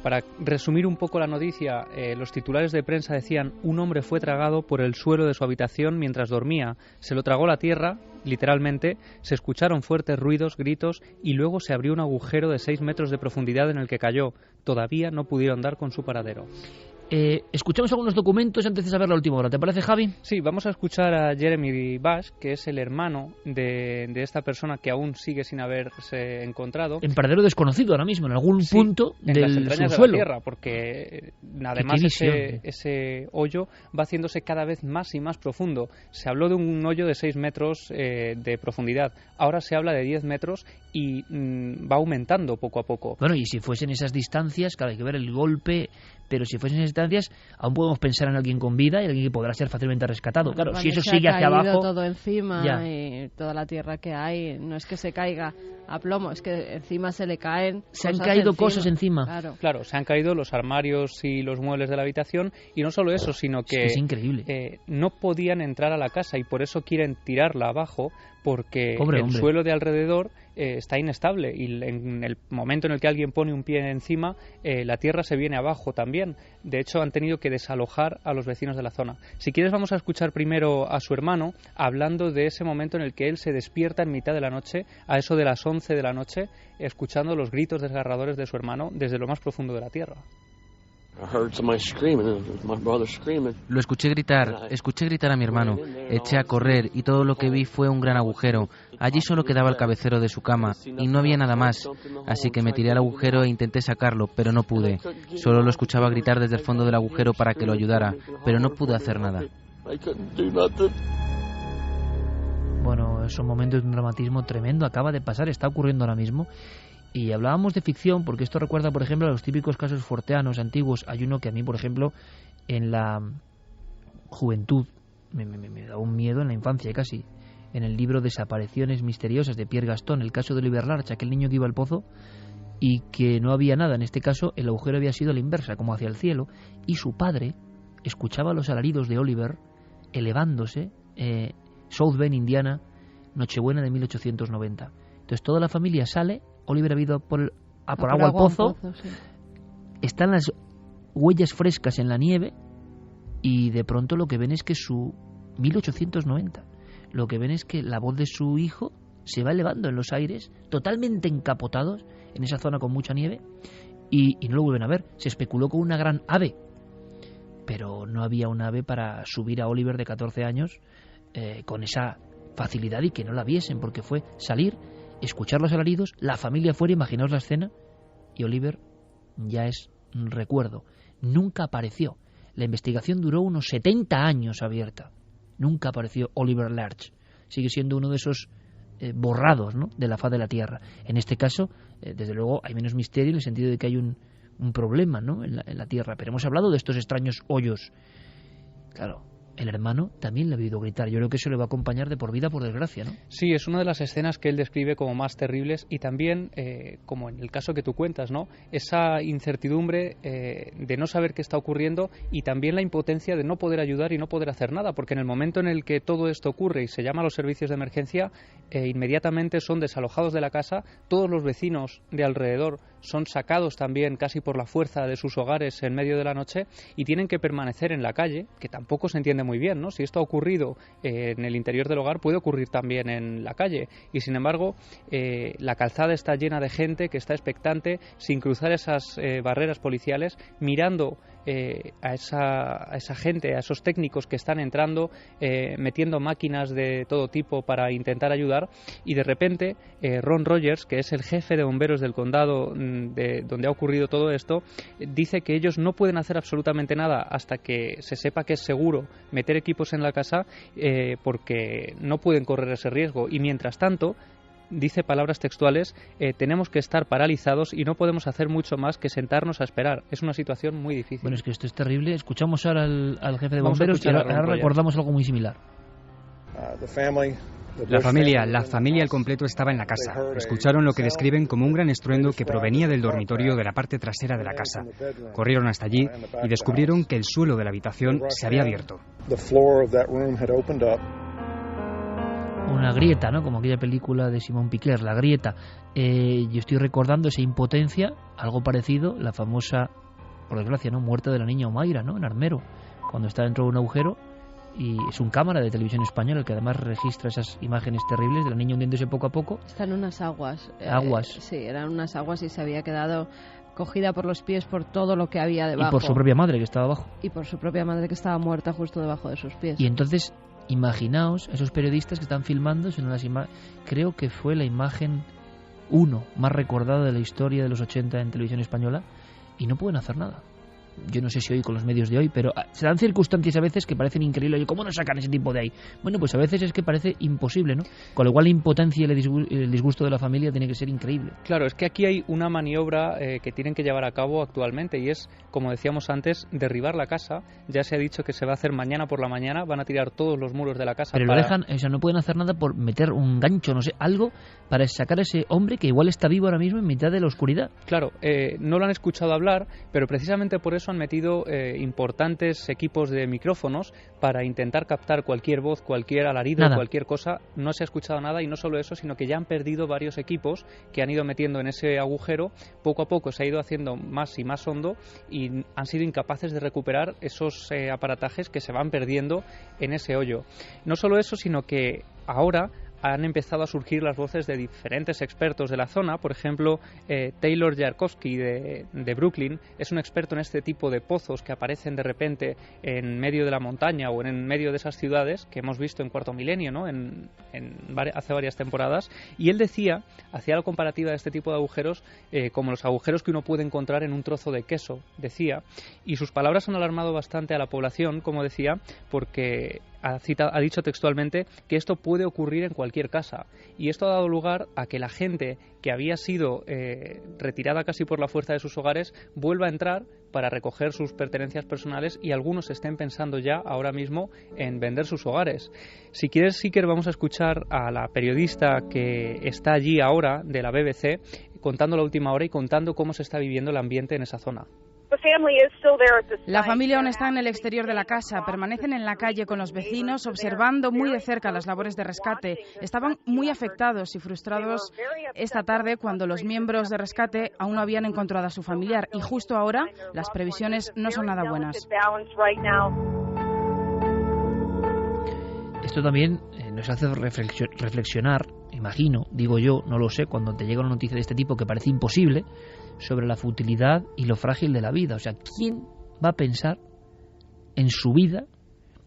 Para resumir un poco la noticia, los titulares de prensa decían: un hombre fue tragado por el suelo de su habitación mientras dormía. Se lo tragó la tierra, literalmente. Se escucharon fuertes ruidos, gritos, y luego se abrió un agujero de 6 metros de profundidad en el que cayó. Todavía no pudieron dar con su paradero. Escuchamos algunos documentos antes de saber la última hora. ¿Te parece, Javi? Sí, vamos a escuchar a Jeremy Bash, que es el hermano de esta persona que aún sigue sin haberse encontrado. En paradero desconocido ahora mismo, en algún punto en del las entrañas subsuelo. de la tierra, porque además ese hoyo va haciéndose cada vez más y más profundo. Se habló de un hoyo de 6 metros de profundidad. Ahora se habla de 10 metros y va aumentando poco a poco. Bueno, y si fuesen esas distancias, claro, hay que ver el golpe. Pero si fuesen distancias, aún podemos pensar en alguien con vida y alguien que podrá ser fácilmente rescatado. Claro, si eso sigue hacia abajo, todo encima y toda la tierra que hay, no es que se caiga a plomo, es que encima se le caen. Se han caído cosas encima. Claro, se han caído los armarios y los muebles de la habitación, y no solo eso, sino que es increíble. No podían entrar a la casa y por eso quieren tirarla abajo, porque el suelo de alrededor está inestable y en el momento en el que alguien pone un pie encima, la tierra se viene abajo también. De hecho, han tenido que desalojar a los vecinos de la zona. Si quieres, vamos a escuchar primero a su hermano hablando de ese momento en el que él se despierta en mitad de la noche, a eso de las 11 de la noche, escuchando los gritos desgarradores de su hermano desde lo más profundo de la tierra. Lo escuché gritar a mi hermano. Eché a correr y todo lo que vi fue un gran agujero. Allí solo quedaba el cabecero de su cama y no había nada más. Así que me tiré al agujero e intenté sacarlo, pero no pude. Solo lo escuchaba gritar desde el fondo del agujero para que lo ayudara, pero no pude hacer nada. Bueno, son momentos de un dramatismo tremendo. Acaba de pasar, está ocurriendo ahora mismo. Y hablábamos de ficción porque esto recuerda, por ejemplo, a los típicos casos forteanos antiguos. Hay uno que a mí, por ejemplo, en la juventud me da un miedo, en la infancia casi, en el libro Desapariciones misteriosas de Pierre Gaston, el caso de Oliver Larch, aquel niño que iba al pozo y que no había nada. En este caso el agujero había sido a la inversa, como hacia el cielo, y su padre escuchaba los alaridos de Oliver elevándose, South Bend, Indiana, Nochebuena de 1890. Entonces toda la familia sale. Oliver ha ido por agua al pozo, sí. Están las huellas frescas en la nieve y de pronto lo que ven es que 1890, lo que ven es que la voz de su hijo se va elevando en los aires, totalmente encapotados en esa zona con mucha nieve, y no lo vuelven a ver. Se especuló con una gran ave, pero no había un ave para subir a Oliver de 14 años con esa facilidad y que no la viesen, porque fue salir, escuchar los alaridos, la familia fuera, imaginaos la escena, y Oliver ya es un recuerdo. Nunca apareció. La investigación duró unos 70 años abierta. Nunca apareció Oliver Larch. Sigue siendo uno de esos borrados, ¿no?, de la faz de la Tierra. En este caso, desde luego, hay menos misterio en el sentido de que hay un problema, ¿no?, en la Tierra. Pero hemos hablado de estos extraños hoyos. Claro, el hermano también le ha oído gritar. Yo creo que eso le va a acompañar de por vida, por desgracia, ¿no? Sí, es una de las escenas que él describe como más terribles, y también, como en el caso que tú cuentas, ¿no?, esa incertidumbre de no saber qué está ocurriendo, y también la impotencia de no poder ayudar y no poder hacer nada, porque en el momento en el que todo esto ocurre y se llama a los servicios de emergencia, inmediatamente son desalojados de la casa. Todos los vecinos de alrededor son sacados también casi por la fuerza de sus hogares en medio de la noche, y tienen que permanecer en la calle, que tampoco se entiende muy bien, ¿no? Si esto ha ocurrido en el interior del hogar, puede ocurrir también en la calle, y sin embargo la calzada está llena de gente que está expectante, sin cruzar esas barreras policiales, mirando a esa gente, a esos técnicos que están entrando, metiendo máquinas de todo tipo para intentar ayudar, y de repente Ron Rogers, que es el jefe de bomberos del condado donde ha ocurrido todo esto, dice que ellos no pueden hacer absolutamente nada hasta que se sepa que es seguro meter equipos en la casa, porque no pueden correr ese riesgo, y mientras tanto, dice palabras textuales, tenemos que estar paralizados y no podemos hacer mucho más que sentarnos a esperar. Es una situación muy difícil. Bueno, es que esto es terrible. Escuchamos ahora al jefe de bomberos y ahora recordamos algo muy similar. La familia al completo estaba en la casa. Escucharon lo que describen como un gran estruendo que provenía del dormitorio de la parte trasera de la casa. Corrieron hasta allí y descubrieron que el suelo de la habitación se había abierto. Una grieta, ¿no? Como aquella película de Simon Piquer, La grieta. Yo estoy recordando esa impotencia, algo parecido, la famosa, por desgracia, ¿no?, muerte de la niña Omaira, ¿no?, en Armero, cuando está dentro de un agujero, y es un cámara de televisión española el que además registra esas imágenes terribles de la niña hundiéndose poco a poco. Está en unas aguas. Sí, eran unas aguas y se había quedado cogida por los pies por todo lo que había debajo. Y por su propia madre que estaba abajo. Y por su propia madre que estaba muerta justo debajo de sus pies. Y entonces, imaginaos esos periodistas que están filmando, creo que fue la imagen 1 más recordada de la historia de los 80 en televisión española, y no pueden hacer nada. Yo no sé si hoy con los medios de hoy, pero se dan circunstancias a veces que parecen increíbles. ¿Y cómo no sacan ese tipo de ahí? Bueno, pues a veces es que parece imposible, ¿no? Con lo cual la impotencia y el disgusto de la familia tiene que ser increíble. Claro, es que aquí hay una maniobra que tienen que llevar a cabo actualmente, y es, como decíamos antes, derribar la casa. Ya se ha dicho que se va a hacer mañana por la mañana, van a tirar todos los muros de la casa. Pero lo dejan, o sea, no pueden hacer nada por meter un gancho, no sé, algo para sacar a ese hombre que igual está vivo ahora mismo en mitad de la oscuridad. Claro, no lo han escuchado hablar, pero precisamente por eso han metido importantes equipos de micrófonos para intentar captar cualquier voz, cualquier alarido, cualquier cosa. No se ha escuchado nada, y no solo eso, sino que ya han perdido varios equipos que han ido metiendo en ese agujero. Poco a poco se ha ido haciendo más y más hondo, y han sido incapaces de recuperar esos aparatajes que se van perdiendo en ese hoyo. No solo eso, sino que ahora han empezado a surgir las voces de diferentes expertos de la zona. Por ejemplo, Taylor Yarkowski de Brooklyn es un experto en este tipo de pozos que aparecen de repente en medio de la montaña o en medio de esas ciudades que hemos visto en Cuarto Milenio, ¿no?, hace varias temporadas, y él hacía la comparativa de este tipo de agujeros como los agujeros que uno puede encontrar en un trozo de queso, decía, y sus palabras han alarmado bastante a la población, como decía, porque ha dicho textualmente que esto puede ocurrir en cualquier casa, y esto ha dado lugar a que la gente que había sido retirada casi por la fuerza de sus hogares vuelva a entrar para recoger sus pertenencias personales, y algunos estén pensando ya ahora mismo en vender sus hogares. Si quieres, Iker, vamos a escuchar a la periodista que está allí ahora de la BBC contando la última hora y contando cómo se está viviendo el ambiente en esa zona. La familia aún está en el exterior de la casa, permanecen en la calle con los vecinos, observando muy de cerca las labores de rescate. Estaban muy afectados y frustrados esta tarde cuando los miembros de rescate aún no habían encontrado a su familiar, y justo ahora las previsiones no son nada buenas. Esto también nos hace reflexionar, imagino, digo yo, no lo sé, cuando te llega una noticia de este tipo que parece imposible, sobre la futilidad y lo frágil de la vida. O sea, ¿quién va a pensar en su vida?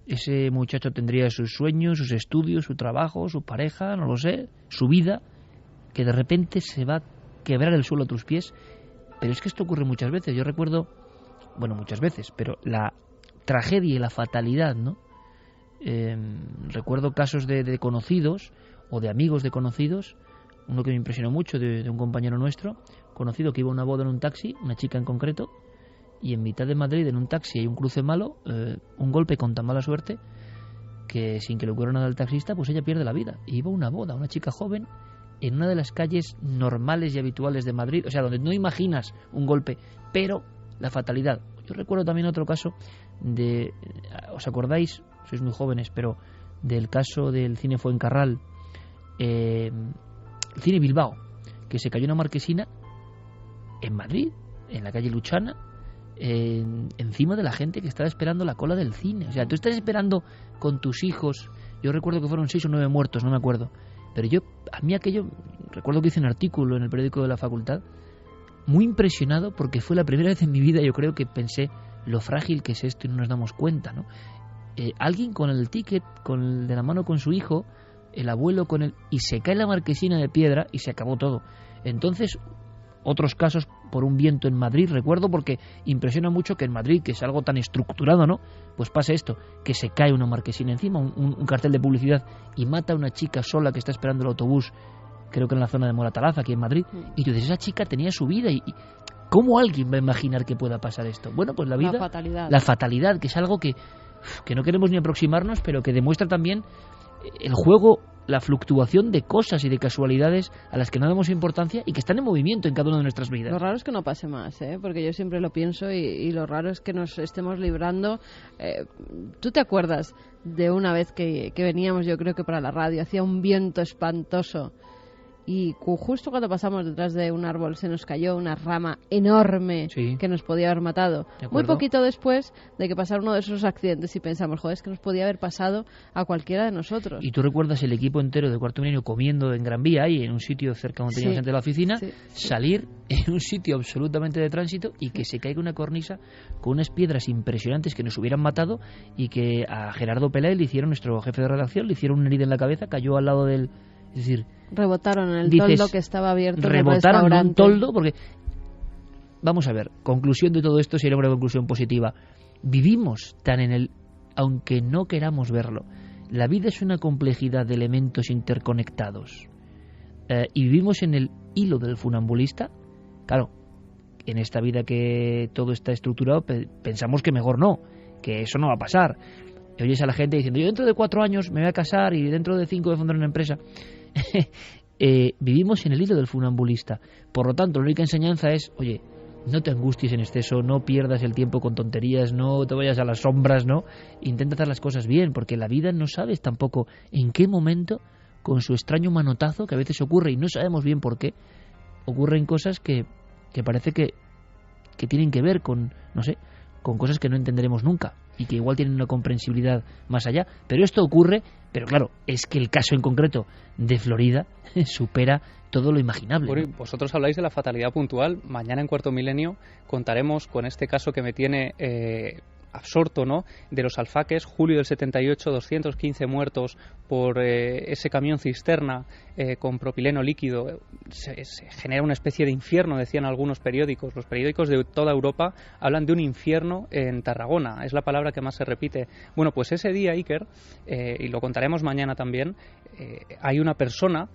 Ese muchacho tendría sus sueños, sus estudios, su trabajo, su pareja, no lo sé, su vida, que de repente se va a quebrar el suelo a tus pies. Pero es que esto ocurre muchas veces. Yo recuerdo, bueno, muchas veces, pero la tragedia y la fatalidad, ¿no? Recuerdo casos de conocidos o de amigos de conocidos. Uno que me impresionó mucho, de un compañero nuestro conocido, que iba a una boda en un taxi, una chica en concreto, y en mitad de Madrid, en un taxi, hay un cruce malo, un golpe con tan mala suerte que sin que le ocurra nada al taxista, pues ella pierde la vida. Y iba a una boda, una chica joven, en una de las calles normales y habituales de Madrid, o sea, donde no imaginas un golpe, pero la fatalidad. Yo recuerdo también otro caso ¿os acordáis? Sois muy jóvenes, pero del caso del cine Fuencarral, el cine Bilbao, que se cayó una marquesina en Madrid, en la calle Luchana, encima de la gente que estaba esperando la cola del cine. O sea, tú estás esperando con tus hijos. Yo recuerdo que fueron 6 o 9 muertos, no me acuerdo, pero a mí aquello, recuerdo que hice un artículo en el periódico de la facultad, muy impresionado, porque fue la primera vez en mi vida, yo creo, que pensé, lo frágil que es esto y no nos damos cuenta, ¿no? Alguien con el ticket, de la mano con su hijo, el abuelo con él, y se cae la marquesina de piedra y se acabó todo. Entonces, otros casos por un viento en Madrid, recuerdo, porque impresiona mucho que en Madrid, que es algo tan estructurado, ¿no? Pues pasa esto, que se cae una marquesina encima, un cartel de publicidad, y mata a una chica sola que está esperando el autobús, creo que en la zona de Moratalaz, aquí en Madrid, y tú dices, esa chica tenía su vida, y ¿cómo alguien va a imaginar que pueda pasar esto? Bueno, pues la vida, la fatalidad, que es algo que no queremos ni aproximarnos, pero que demuestra también el juego, la fluctuación de cosas y de casualidades a las que no damos importancia y que están en movimiento en cada una de nuestras vidas. Lo raro es que no pase más, porque yo siempre lo pienso y lo raro es que nos estemos librando. ¿Tú te acuerdas de una vez que veníamos, yo creo que para la radio, hacía un viento espantoso y justo cuando pasamos detrás de un árbol se nos cayó una rama enorme que nos podía haber matado? Muy poquito después de que pasara uno de esos accidentes y pensamos, joder, es que nos podía haber pasado a cualquiera de nosotros. ¿Y tú recuerdas el equipo entero de Cuarto Milenio comiendo en Gran Vía, ahí en un sitio cerca donde teníamos gente de la oficina, salir en un sitio absolutamente de tránsito y que se caiga una cornisa con unas piedras impresionantes que nos hubieran matado, y que a Gerardo Peláez le hicieron, nuestro jefe de redacción, le hicieron una herida en la cabeza, cayó al lado del... Es decir, rebotaron en el toldo que estaba abierto. Rebotaron en un toldo, porque... Vamos a ver, conclusión de todo esto, sería una conclusión positiva. Vivimos tan en el... Aunque no queramos verlo. La vida es una complejidad de elementos interconectados. Y vivimos en el hilo del funambulista. Claro, en esta vida que todo está estructurado, pensamos que mejor no, que eso no va a pasar. Y oyes a la gente diciendo, yo dentro de 4 años me voy a casar y dentro de 5 voy a fundar una empresa. Vivimos en el hilo del funambulista. Por lo tanto, la única enseñanza es, oye, no te angusties en exceso, no pierdas el tiempo con tonterías, no te vayas a las sombras, ¿no? Intenta hacer las cosas bien, porque la vida no sabes tampoco en qué momento, con su extraño manotazo, que a veces ocurre y no sabemos bien por qué, ocurren cosas que parece que tienen que ver con, no sé, con cosas que no entenderemos nunca y que igual tienen una comprensibilidad más allá. Pero esto ocurre, pero claro, es que el caso en concreto de Florida supera todo lo imaginable. Bueno, vosotros habláis de la fatalidad puntual. Mañana en Cuarto Milenio contaremos con este caso que me tiene absorto, ¿no?, de los Alfaques, julio del 78, 215 muertos por ese camión cisterna con propileno líquido. Se genera una especie de infierno, decían algunos periódicos. Los periódicos de toda Europa hablan de un infierno en Tarragona, es la palabra que más se repite. Bueno, pues ese día, Iker, y lo contaremos mañana también, hay una persona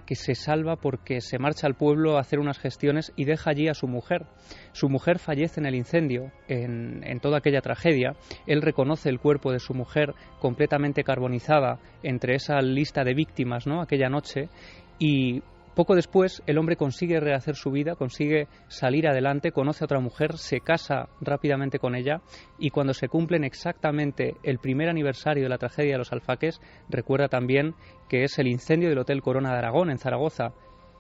que se salva porque se marcha al pueblo a hacer unas gestiones y deja allí a su mujer. Su mujer fallece en el incendio, en toda aquella tragedia. Él reconoce el cuerpo de su mujer completamente carbonizada entre esa lista de víctimas, ¿no?, aquella noche, y poco después el hombre consigue rehacer su vida, consigue salir adelante, conoce a otra mujer, se casa rápidamente con ella, y cuando se cumplen exactamente el primer aniversario de la tragedia de los Alfaques, recuerda también que es el incendio del Hotel Corona de Aragón en Zaragoza.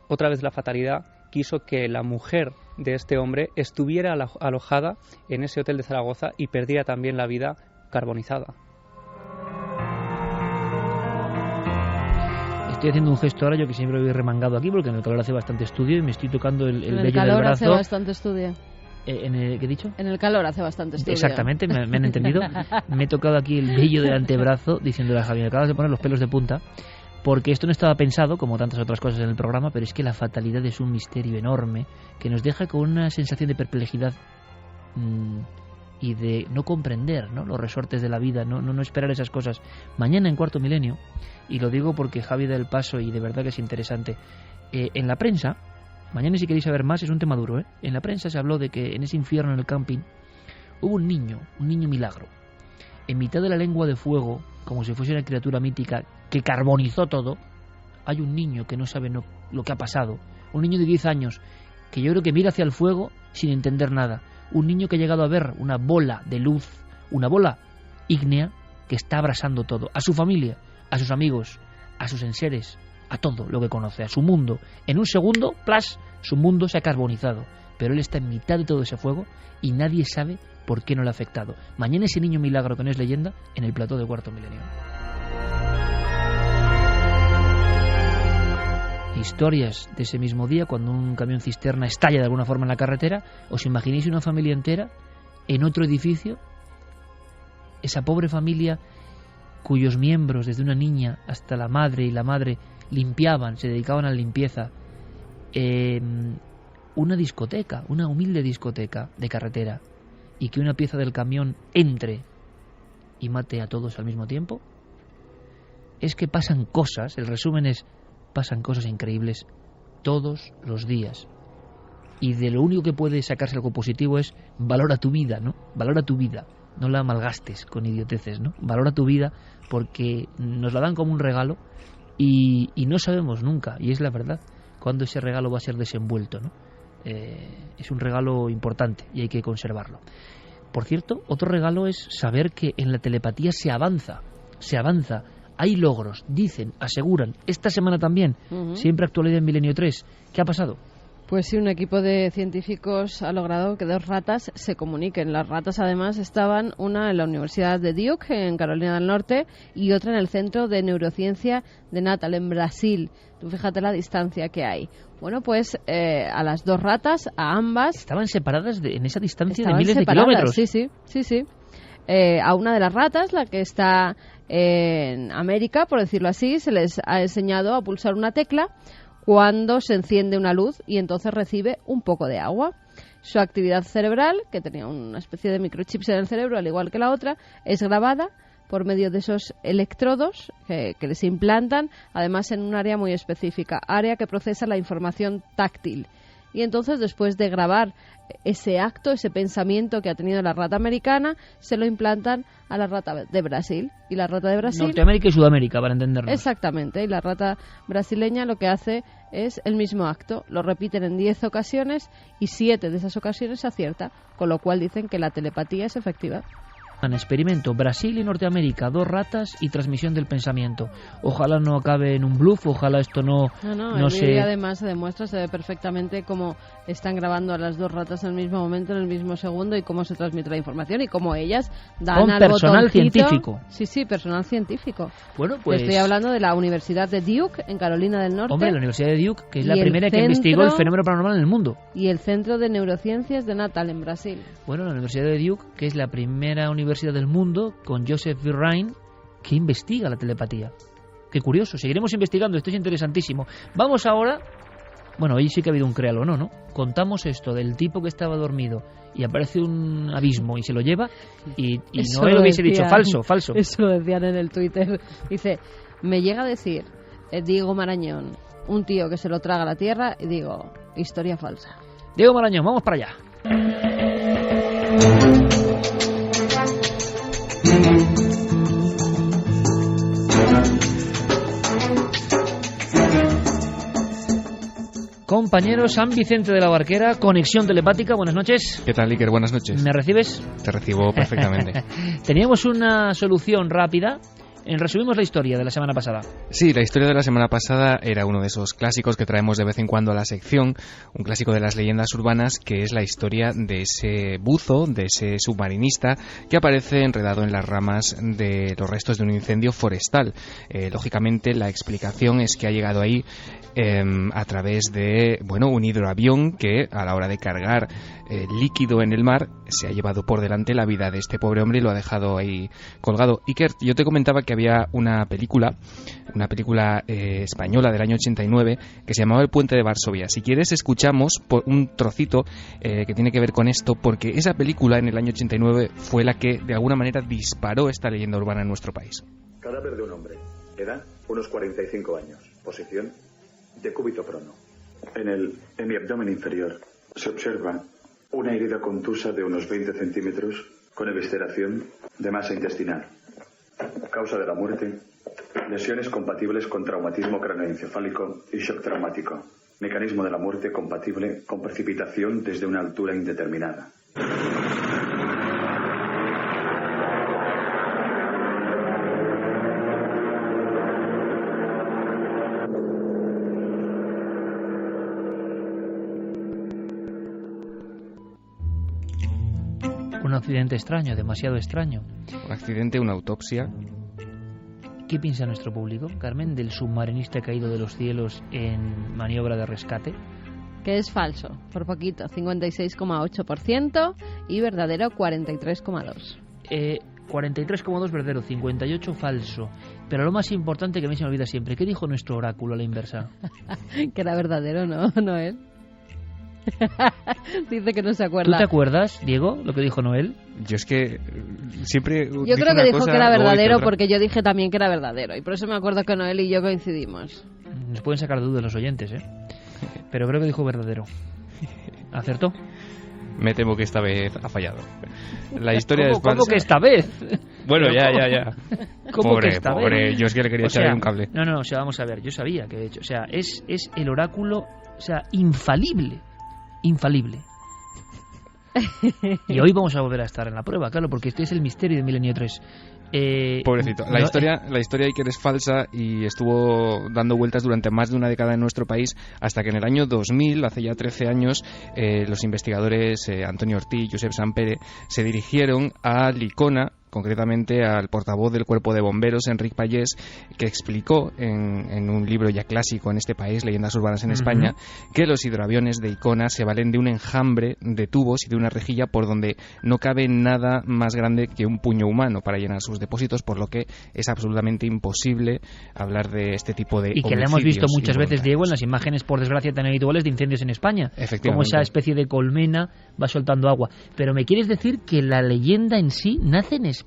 Otra vez la fatalidad quiso que la mujer de este hombre estuviera alojada en ese hotel de Zaragoza y perdiera también la vida carbonizada. Estoy haciendo un gesto ahora, yo que siempre voy remangado aquí porque en el calor hace bastante estudio y me estoy tocando el vello del brazo. En el calor hace bastante estudio. ¿Qué he dicho? En el calor hace bastante estudio. Exactamente, me han entendido. Me he tocado aquí el vello del antebrazo diciéndole a Javi, me acabas de poner los pelos de punta, porque esto no estaba pensado, como tantas otras cosas en el programa, pero es que la fatalidad es un misterio enorme que nos deja con una sensación de perplejidad y de no comprender, ¿no?, los resortes de la vida, no esperar esas cosas. Mañana en Cuarto Milenio, y lo digo porque Javi da el paso y de verdad que es interesante, en la prensa, mañana si queréis saber más, es un tema duro, en la prensa se habló de que en ese infierno en el camping hubo un niño milagro, en mitad de la lengua de fuego, como si fuese una criatura mítica que carbonizó todo. Hay un niño que no sabe lo que ha pasado, un niño de 10 años que yo creo que mira hacia el fuego sin entender nada, un niño que ha llegado a ver una bola de luz, una bola ígnea que está abrasando todo, a su familia, a sus amigos, a sus enseres, a todo lo que conoce, a su mundo. En un segundo, ¡plas!, su mundo se ha carbonizado, pero él está en mitad de todo ese fuego y nadie sabe por qué no le ha afectado. Mañana ese niño milagro que no es leyenda en el plató de Cuarto Milenio. Historias de ese mismo día, cuando un camión cisterna estalla de alguna forma en la carretera. ¿Os imagináis una familia entera en otro edificio, esa pobre familia cuyos miembros, desde una niña hasta la madre y la madre, limpiaban, se dedicaban a la limpieza, una discoteca, una humilde discoteca de carretera, y que una pieza del camión entre y mate a todos al mismo tiempo. Es que pasan cosas, el resumen es, pasan cosas increíbles todos los días. Y de lo único que puede sacarse algo positivo es valora tu vida, ¿no? Valora tu vida, no la malgastes con idioteces, ¿no? Valora tu vida, porque nos la dan como un regalo y no sabemos nunca, y es la verdad, cuándo ese regalo va a ser desenvuelto, ¿no? Es un regalo importante y hay que conservarlo. Por cierto, otro regalo es saber que en la telepatía se avanza, hay logros, dicen, aseguran, esta semana también, siempre actualidad en Milenio 3. ¿Qué ha pasado? Pues sí, un equipo de científicos ha logrado que 2 ratas se comuniquen. Las ratas, además, estaban una en la Universidad de Duke, en Carolina del Norte, y otra en el Centro de Neurociencia de Natal, en Brasil. Tú fíjate la distancia que hay. Bueno, pues a las 2 ratas, a ambas... Estaban separadas en esa distancia de miles de kilómetros. Sí. A una de las ratas, la que está en América, por decirlo así, se les ha enseñado a pulsar una tecla cuando se enciende una luz y entonces recibe un poco de agua. Su actividad cerebral, que tenía una especie de microchips en el cerebro, al igual que la otra, es grabada por medio de esos electrodos que les implantan, además en un área muy específica, área que procesa la información táctil. Y entonces, después de grabar ese acto, ese pensamiento que ha tenido la rata americana, se lo implantan a la rata de Brasil. Y la rata de Brasil... Norteamérica y Sudamérica, para entendernos. Exactamente. Y la rata brasileña lo que hace es el mismo acto. Lo repiten en 10 ocasiones y 7 de esas ocasiones se acierta. Con lo cual dicen que la telepatía es efectiva. Experimento, Brasil y Norteamérica, 2 ratas y transmisión del pensamiento. Ojalá no acabe en un bluff, ojalá esto no se... Además se demuestra, se ve perfectamente cómo están grabando a las 2 ratas en el mismo momento, en el mismo segundo, y cómo se transmite la información y cómo ellas dan con al personal botoncito. Científico. Sí, personal científico. Bueno, pues... Estoy hablando de la Universidad de Duke, en Carolina del Norte. Hombre, la Universidad de Duke, que es la primera que investigó el fenómeno paranormal en el mundo. Y el Centro de Neurociencias de Natal, en Brasil. Bueno, la Universidad de Duke, que es la primera universidad del mundo, con Joseph V. Ryan, que investiga la telepatía. Qué curioso, seguiremos investigando, esto es interesantísimo. Vamos ahora, bueno, hoy sí que ha habido un créalo, ¿no? Contamos esto del tipo que estaba dormido y aparece un abismo y se lo lleva y no lo hubiese dicho, falso. Eso lo decían en el Twitter. Dice, me llega a decir Diego Marañón, un tío que se lo traga a la tierra, y digo, historia falsa. Diego Marañón, vamos para allá. Compañeros, San Vicente de la Barquera, conexión telepática, buenas noches. ¿Qué tal, Iker? Buenas noches. ¿Me recibes? Te recibo perfectamente. Teníamos una solución rápida. Resumimos la historia de la semana pasada. Sí, la historia de la semana pasada era uno de esos clásicos que traemos de vez en cuando a la sección, un clásico de las leyendas urbanas, que es la historia de ese buzo, de ese submarinista que aparece enredado en las ramas de los restos de un incendio forestal. Lógicamente, la explicación es que ha llegado ahí a través de un hidroavión que, a la hora de cargar líquido en el mar, se ha llevado por delante la vida de este pobre hombre y lo ha dejado ahí colgado. Iker, yo te comentaba que había una película española del año 89 que se llamaba El Puente de Varsovia. Si quieres, escuchamos un trocito que tiene que ver con esto, porque esa película en el año 89 fue la que de alguna manera disparó esta leyenda urbana en nuestro país. Cadáver de un hombre. Edad, unos 45 años. Posición, decúbito prono. En mi abdomen inferior se observa una herida contusa de unos 20 centímetros con evisceración de masa intestinal. Causa de la muerte, lesiones compatibles con traumatismo craneoencefálico y shock traumático. Mecanismo de la muerte compatible con precipitación desde una altura indeterminada. Un accidente extraño, demasiado extraño. Un accidente, una autopsia. ¿Qué piensa nuestro público, Carmen, del submarinista caído de los cielos en maniobra de rescate? Que es falso, por poquito, 56,8% y verdadero 43,2%. 43,2 verdadero, 58 falso. Pero lo más importante que a mí se me olvida siempre, ¿qué dijo nuestro oráculo a la inversa? Que era verdadero, ¿no, Noel? Dice que no se acuerda. ¿Tú te acuerdas, Diego, lo que dijo Noel? Yo es que siempre... Yo creo que dijo que era verdadero porque yo dije también que era verdadero. Y por eso me acuerdo que Noel y yo coincidimos. Nos pueden sacar dudas los oyentes, ¿eh? Pero creo que dijo verdadero. ¿Acertó? Me temo que esta vez ha fallado. La historia es falsa. ¿Cómo que esta vez? Bueno, ya. ¿Cómo que esta vez? Yo es que le quería echar un cable. No, o sea, vamos a ver, yo sabía que de hecho, o sea, es el oráculo, o sea, infalible. Y hoy vamos a volver a estar en la prueba, claro, porque este es el misterio de Milenio 3. Pobrecito. La historia de Iker es falsa y estuvo dando vueltas durante más de una década en nuestro país hasta que en el año 2000, hace ya 13 años, los investigadores Antonio Ortiz y Josep Sampere se dirigieron a Licona, concretamente al portavoz del Cuerpo de Bomberos, Enric Pallés, que explicó en un libro ya clásico en este país, Leyendas Urbanas en España, que los hidroaviones de Icona se valen de un enjambre de tubos y de una rejilla por donde no cabe nada más grande que un puño humano para llenar sus depósitos, por lo que es absolutamente imposible hablar de este tipo de homicidios. Y que le hemos visto muchas veces, Diego, en las imágenes, por desgracia, tan habituales de incendios en España. Efectivamente. Como esa especie de colmena va soltando agua. Pero me quieres decir que la leyenda en sí nace en España.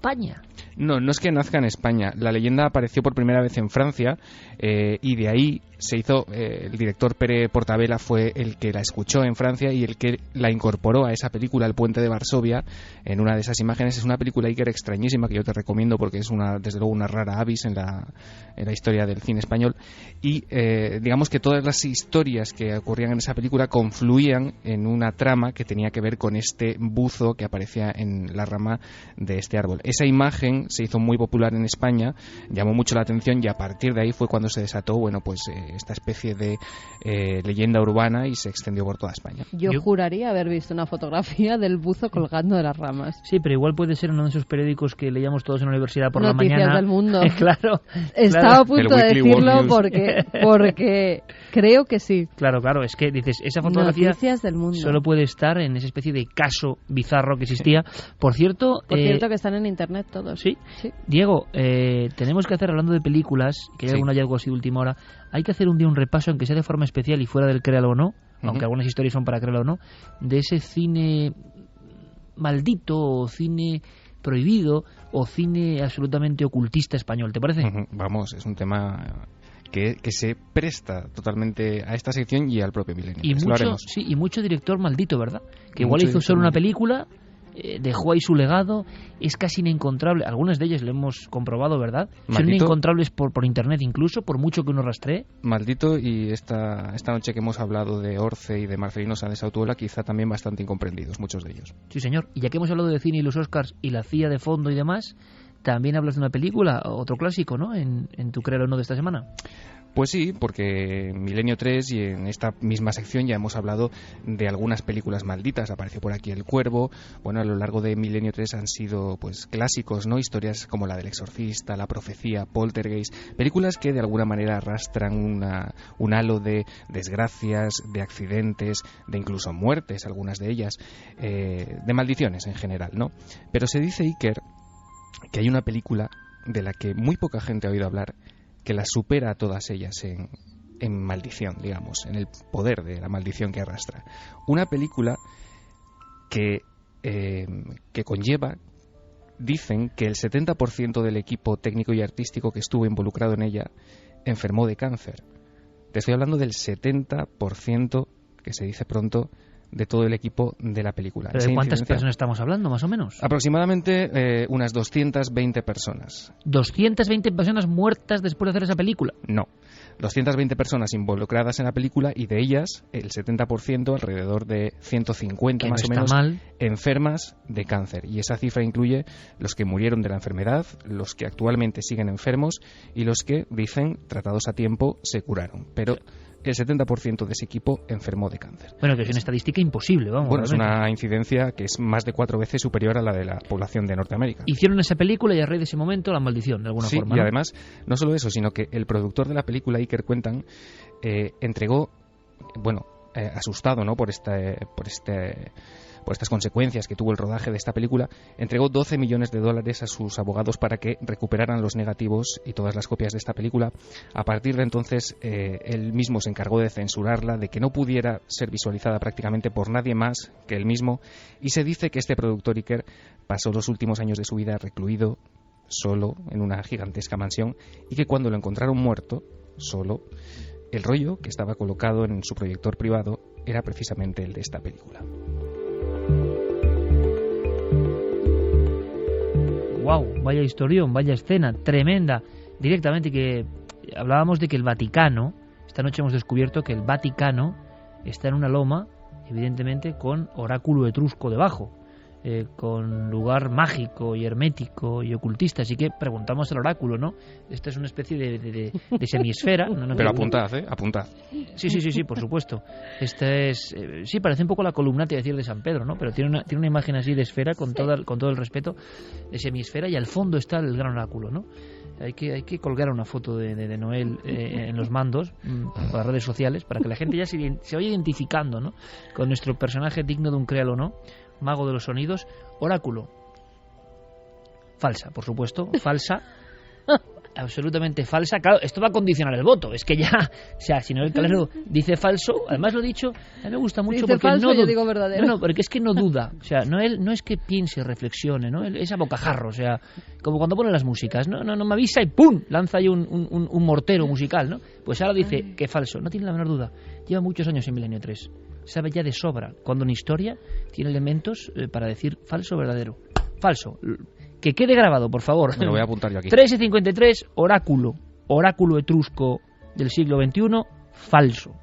No es que nazca en España. La leyenda apareció por primera vez en Francia y de ahí se hizo, el director Pere Portabella fue el que la escuchó en Francia y el que la incorporó a esa película, El puente de Varsovia, en una de esas imágenes. Es una película Iker extrañísima que yo te recomiendo porque es desde luego una rara avis en la historia del cine español y digamos que todas las historias que ocurrían en esa película confluían en una trama que tenía que ver con este buzo que aparecía en la rama de este árbol. Esa imagen se hizo muy popular en España, llamó mucho la atención y a partir de ahí fue cuando se desató, esta especie de leyenda urbana y se extendió por toda España. Yo juraría haber visto una fotografía del buzo colgando de las ramas. Sí, pero igual puede ser uno de esos periódicos que leíamos todos en la universidad por Noticias la mañana. Del Mundo. Claro. Estaba a punto de decirlo porque creo que sí. Claro, es que dices, esa fotografía Noticias del Mundo. Solo puede estar en esa especie de caso bizarro que existía. Por cierto que están en internet todos. Sí. Diego, tenemos que hacer, hablando de películas, que hay algún hallazgo así de última hora, hay que hacer un día un repaso, aunque sea de forma especial y fuera del créalo o no, aunque algunas historias son para créalo o no, de ese cine maldito o cine prohibido o cine absolutamente ocultista español, ¿te parece? Vamos, es un tema que se presta totalmente a esta sección y al propio Milenio. Y mucho director maldito, ¿verdad? Que igual hizo solo una película, dejó ahí su legado, es casi inencontrable. Algunas de ellas lo hemos comprobado, ¿verdad? Son inencontrables por internet incluso, por mucho que uno rastree. Maldito, y esta noche que hemos hablado de Orce y de Marcelino Sáenz Autuola, quizá también bastante incomprendidos, muchos de ellos. Sí, señor. Y ya que hemos hablado de cine y los Oscars y la CIA de fondo y demás, también hablas de una película, otro clásico, ¿no? En tu Créelo o no de esta semana. Pues sí, porque en Milenio 3 y en esta misma sección ya hemos hablado de algunas películas malditas. Apareció por aquí El Cuervo. Bueno, a lo largo de Milenio 3 han sido clásicos, ¿no? Historias como la del Exorcista, La Profecía, Poltergeist. Películas que de alguna manera arrastran un halo de desgracias, de accidentes, de incluso muertes, algunas de ellas, de maldiciones en general, ¿no? Pero se dice, Iker, que hay una película de la que muy poca gente ha oído hablar, que las supera a todas ellas en maldición, digamos, en el poder de la maldición que arrastra. Una película que conlleva, dicen, que el 70% del equipo técnico y artístico que estuvo involucrado en ella enfermó de cáncer. Te estoy hablando del 70%, que se dice pronto, de todo el equipo de la película. ¿Pero de cuántas personas estamos hablando, más o menos? Aproximadamente unas 220 personas. ¿220 personas muertas después de hacer esa película? No. 220 personas involucradas en la película y de ellas el 70%, alrededor de 150 más o menos, enfermas de cáncer. Y esa cifra incluye los que murieron de la enfermedad, los que actualmente siguen enfermos y los que, dicen, tratados a tiempo, se curaron. Pero el 70% de ese equipo enfermó de cáncer. Bueno, que es una estadística imposible, vamos. Bueno, realmente. Es una incidencia que es más de 4 veces superior a la de la población de Norteamérica. Hicieron esa película y a raíz de ese momento la maldición, de alguna forma. Sí, y además, no solo eso, sino que el productor de la película, Iker, cuentan, entregó, asustado, ¿no?, por estas consecuencias que tuvo el rodaje de esta película, entregó $12 millones a sus abogados para que recuperaran los negativos y todas las copias de esta película. A partir de entonces, él mismo se encargó de censurarla, de que no pudiera ser visualizada prácticamente por nadie más que él mismo, y se dice que este productor Iker pasó los últimos años de su vida recluido, solo, en una gigantesca mansión, y que cuando lo encontraron muerto, solo, el rollo que estaba colocado en su proyector privado era precisamente el de esta película. Wow, vaya historión, vaya escena, tremenda. Directamente, que hablábamos de que el Vaticano, esta noche hemos descubierto que el Vaticano está en una loma, evidentemente con oráculo etrusco debajo, con lugar mágico y hermético y ocultista. Así que preguntamos al oráculo, ¿no? Esta es una especie de semiesfera. No, pero apuntad, apuntad. Sí, por supuesto. Esta es, sí, parece un poco la columna, te iba a decir, de San Pedro, ¿no? Pero tiene una imagen así de esfera, con todo el respeto, de semiesfera, y al fondo está el gran oráculo, ¿no? Hay que colgar una foto de Noel en los mandos para las redes sociales, para que la gente ya se vaya identificando, ¿no?, con nuestro personaje digno de un créalo o no, mago de los sonidos, oráculo. Falsa, por supuesto, falsa. Absolutamente falsa. Claro, esto va a condicionar el voto. Es que ya, o sea, si Noel Calero dice falso, además lo he dicho, a mí me gusta mucho dice porque falso, no yo digo verdadero. No, porque es que no duda. O sea, Noel no es que piense, reflexione, ¿no? Es a bocajarro, o sea, como cuando pone las músicas, no me avisa y ¡pum!, lanza ahí un mortero musical, ¿no? Pues ahora dice que falso, no tiene la menor duda. Lleva muchos años en Milenio 3. Sabe ya de sobra cuando en historia tiene elementos para decir falso o verdadero. Falso. Que quede grabado, por favor. Me lo voy a apuntar yo aquí. 1353, oráculo etrusco del siglo XXI, falso.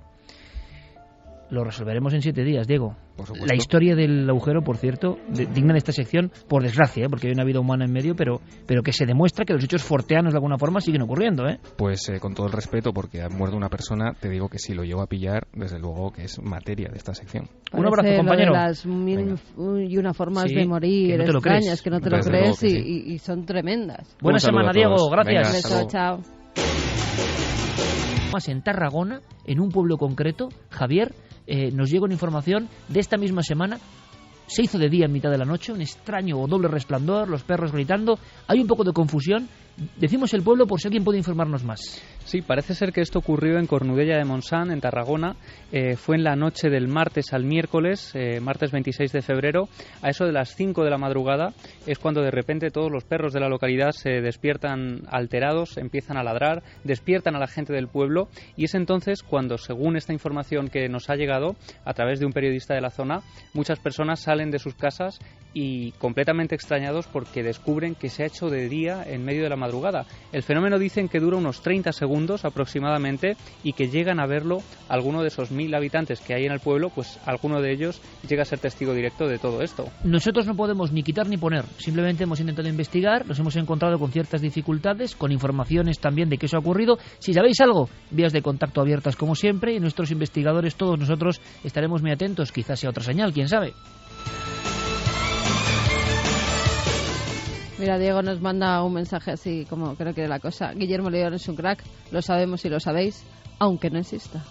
Lo resolveremos en 7 días, Diego. Por supuesto. La historia del agujero, por cierto, digna de esta sección, por desgracia, porque hay una vida humana en medio, pero que se demuestra que los hechos forteanos de alguna forma siguen ocurriendo, ¿eh? Pues con todo el respeto, porque ha muerto una persona, te digo que si lo llego a pillar, desde luego que es materia de esta sección. Un abrazo, compañero. Lo de las mil y una formas de morir que no te lo extrañas, crees. que no te lo crees y son tremendas. Buena semana, Diego. Gracias. Beso, chao. Más en Tarragona, en un pueblo concreto, Javier, nos llega una información de esta misma semana. Se hizo de día en mitad de la noche, un extraño o doble resplandor, los perros gritando, hay un poco de confusión. Decimos el pueblo por si alguien puede informarnos más. Sí, parece ser que esto ocurrió en Cornudella de Montsant, en Tarragona. Fue en la noche del martes al miércoles, martes 26 de febrero, a eso de las 5 de la madrugada. Es cuando de repente todos los perros de la localidad se despiertan alterados, empiezan a ladrar, despiertan a la gente del pueblo, y es entonces cuando, según esta información que nos ha llegado a través de un periodista de la zona, muchas personas salen de sus casas y completamente extrañados porque descubren que se ha hecho de día en medio de la madrugada. El fenómeno dicen que dura unos 30 segundos aproximadamente y que llegan a verlo alguno de esos 1000 habitantes que hay en el pueblo, pues alguno de ellos llega a ser testigo directo de todo esto. Nosotros no podemos ni quitar ni poner, simplemente hemos intentado investigar, nos hemos encontrado con ciertas dificultades, con informaciones también de que eso ha ocurrido. Si sabéis algo, vías de contacto abiertas como siempre, y nuestros investigadores, todos nosotros, estaremos muy atentos. Quizás sea otra señal, quién sabe. Mira, Diego nos manda un mensaje así como creo que de la cosa. Guillermo León es un crack, lo sabemos y lo sabéis, aunque no exista.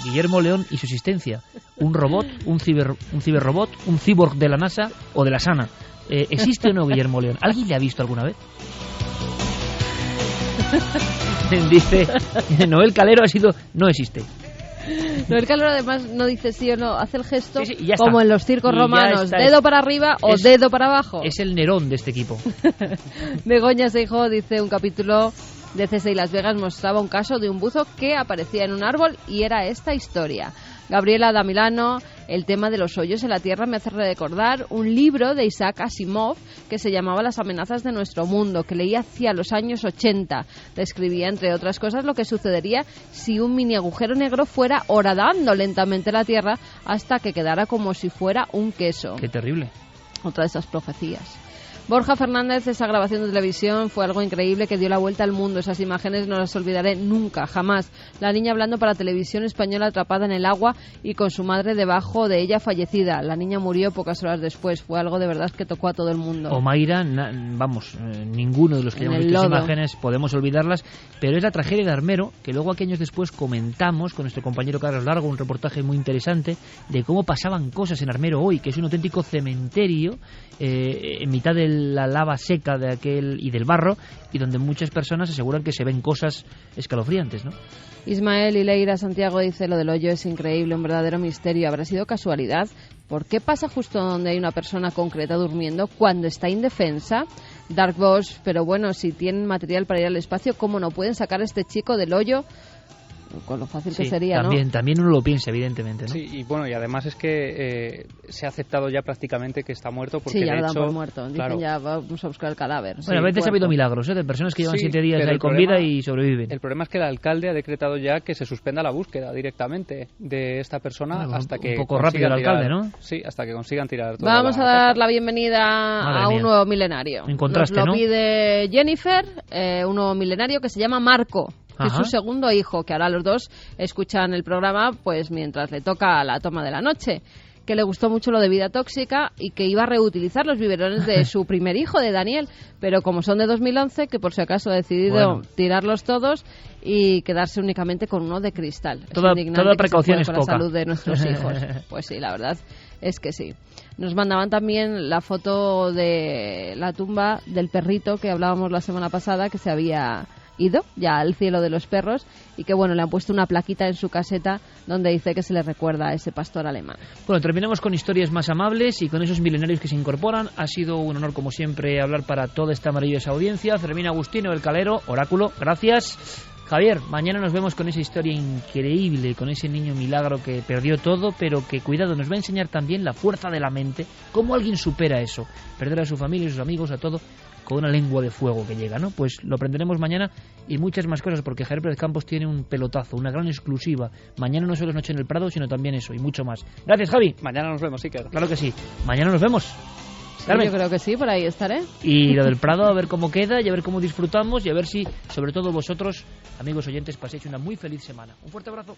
Guillermo León y su existencia. Un robot, un ciberrobot, un cyborg de la NASA o de la SANA. ¿Existe o no Guillermo León? ¿Alguien le ha visto alguna vez? Dice Noel Calero no existe. Noel Calero además no dice sí o no, hace el gesto sí, ya como está. En los circos romanos, está, dedo para arriba o dedo para abajo. Es el Nerón de este equipo. Begoña Seijo dice: un capítulo de CSI Las Vegas mostraba un caso de un buzo que aparecía en un árbol y era esta historia. Gabriela Damilano: el tema de los hoyos en la Tierra me hace recordar un libro de Isaac Asimov que se llamaba Las amenazas de nuestro mundo, que leí hacia los años 80. Describía, entre otras cosas, lo que sucedería si un mini agujero negro fuera horadando lentamente la Tierra hasta que quedara como si fuera un queso. ¡Qué terrible! Otra de esas profecías. Borja Fernández, esa grabación de televisión fue algo increíble que dio la vuelta al mundo. Esas imágenes no las olvidaré nunca, jamás. La niña hablando para televisión española atrapada en el agua y con su madre debajo de ella fallecida. La niña murió pocas horas después. Fue algo de verdad que tocó a todo el mundo. O Mayra, ninguno de los que hayamos visto esas imágenes podemos olvidarlas, pero es la tragedia de Armero, que luego aquí años después comentamos con nuestro compañero Carlos Largo, un reportaje muy interesante de cómo pasaban cosas en Armero hoy, que es un auténtico cementerio en mitad de la lava seca de aquel y del barro, y donde muchas personas aseguran que se ven cosas escalofriantes, ¿no? Ismael y Leira Santiago dice: lo del hoyo es increíble, un verdadero misterio. ¿Habrá sido casualidad? ¿Por qué pasa justo donde hay una persona concreta durmiendo cuando está indefensa? Dark Boss, pero bueno, si tienen material para ir al espacio, ¿cómo no pueden sacar a este chico del hoyo? Con lo fácil que sería, también, ¿no? También uno lo piensa, evidentemente, ¿no? Sí, y bueno, y además es que se ha aceptado ya prácticamente que está muerto, porque sí, ya de lo dan hecho, por muerto. Dicen, claro, ya vamos a buscar el cadáver. Bueno, a veces ha habido milagros, de personas que llevan 7 días ahí con vida y sobreviven. El problema es que el alcalde ha decretado ya que se suspenda la búsqueda directamente de esta persona hasta que... Un poco rápido el alcalde, ¿no? Sí, hasta que consigan tirar todo. Vamos a dar la bienvenida a un nuevo milenario. En contraste, nos lo ¿no? pide Jennifer, un nuevo milenario que se llama Marco, que es su segundo hijo, que ahora los dos escuchan el programa pues mientras le toca la toma de la noche, que le gustó mucho lo de vida tóxica y que iba a reutilizar los biberones de su primer hijo, de Daniel, pero como son de 2011, que por si acaso ha decidido tirarlos todos y quedarse únicamente con uno de cristal. Toda precaución es con poca. la salud de nuestros hijos. Pues sí, la verdad es que sí. Nos mandaban también la foto de la tumba del perrito que hablábamos la semana pasada, que se había ido ya al cielo de los perros, y que bueno, le han puesto una plaquita en su caseta donde dice que se le recuerda a ese pastor alemán. Bueno, terminamos con historias más amables y con esos milenarios que se incorporan. Ha sido un honor, como siempre, hablar para toda esta maravillosa audiencia. Fermín Agustino, El Calero, Oráculo, gracias. Javier, mañana nos vemos con esa historia increíble, con ese niño milagro que perdió todo, pero que, cuidado, nos va a enseñar también la fuerza de la mente, cómo alguien supera eso, perder a su familia, a sus amigos, a todo, con una lengua de fuego que llega, ¿no? Pues lo aprenderemos mañana y muchas más cosas, porque Javier Pérez Campos tiene un pelotazo, una gran exclusiva. Mañana no solo es Noche en el Prado, sino también eso y mucho más. Gracias, Javi. Mañana nos vemos, Iker. Claro que sí. Mañana nos vemos. Sí, yo creo que sí, por ahí estaré. Y lo del Prado, a ver cómo queda y a ver cómo disfrutamos y a ver si, sobre todo vosotros, amigos oyentes, paséis una muy feliz semana. Un fuerte abrazo.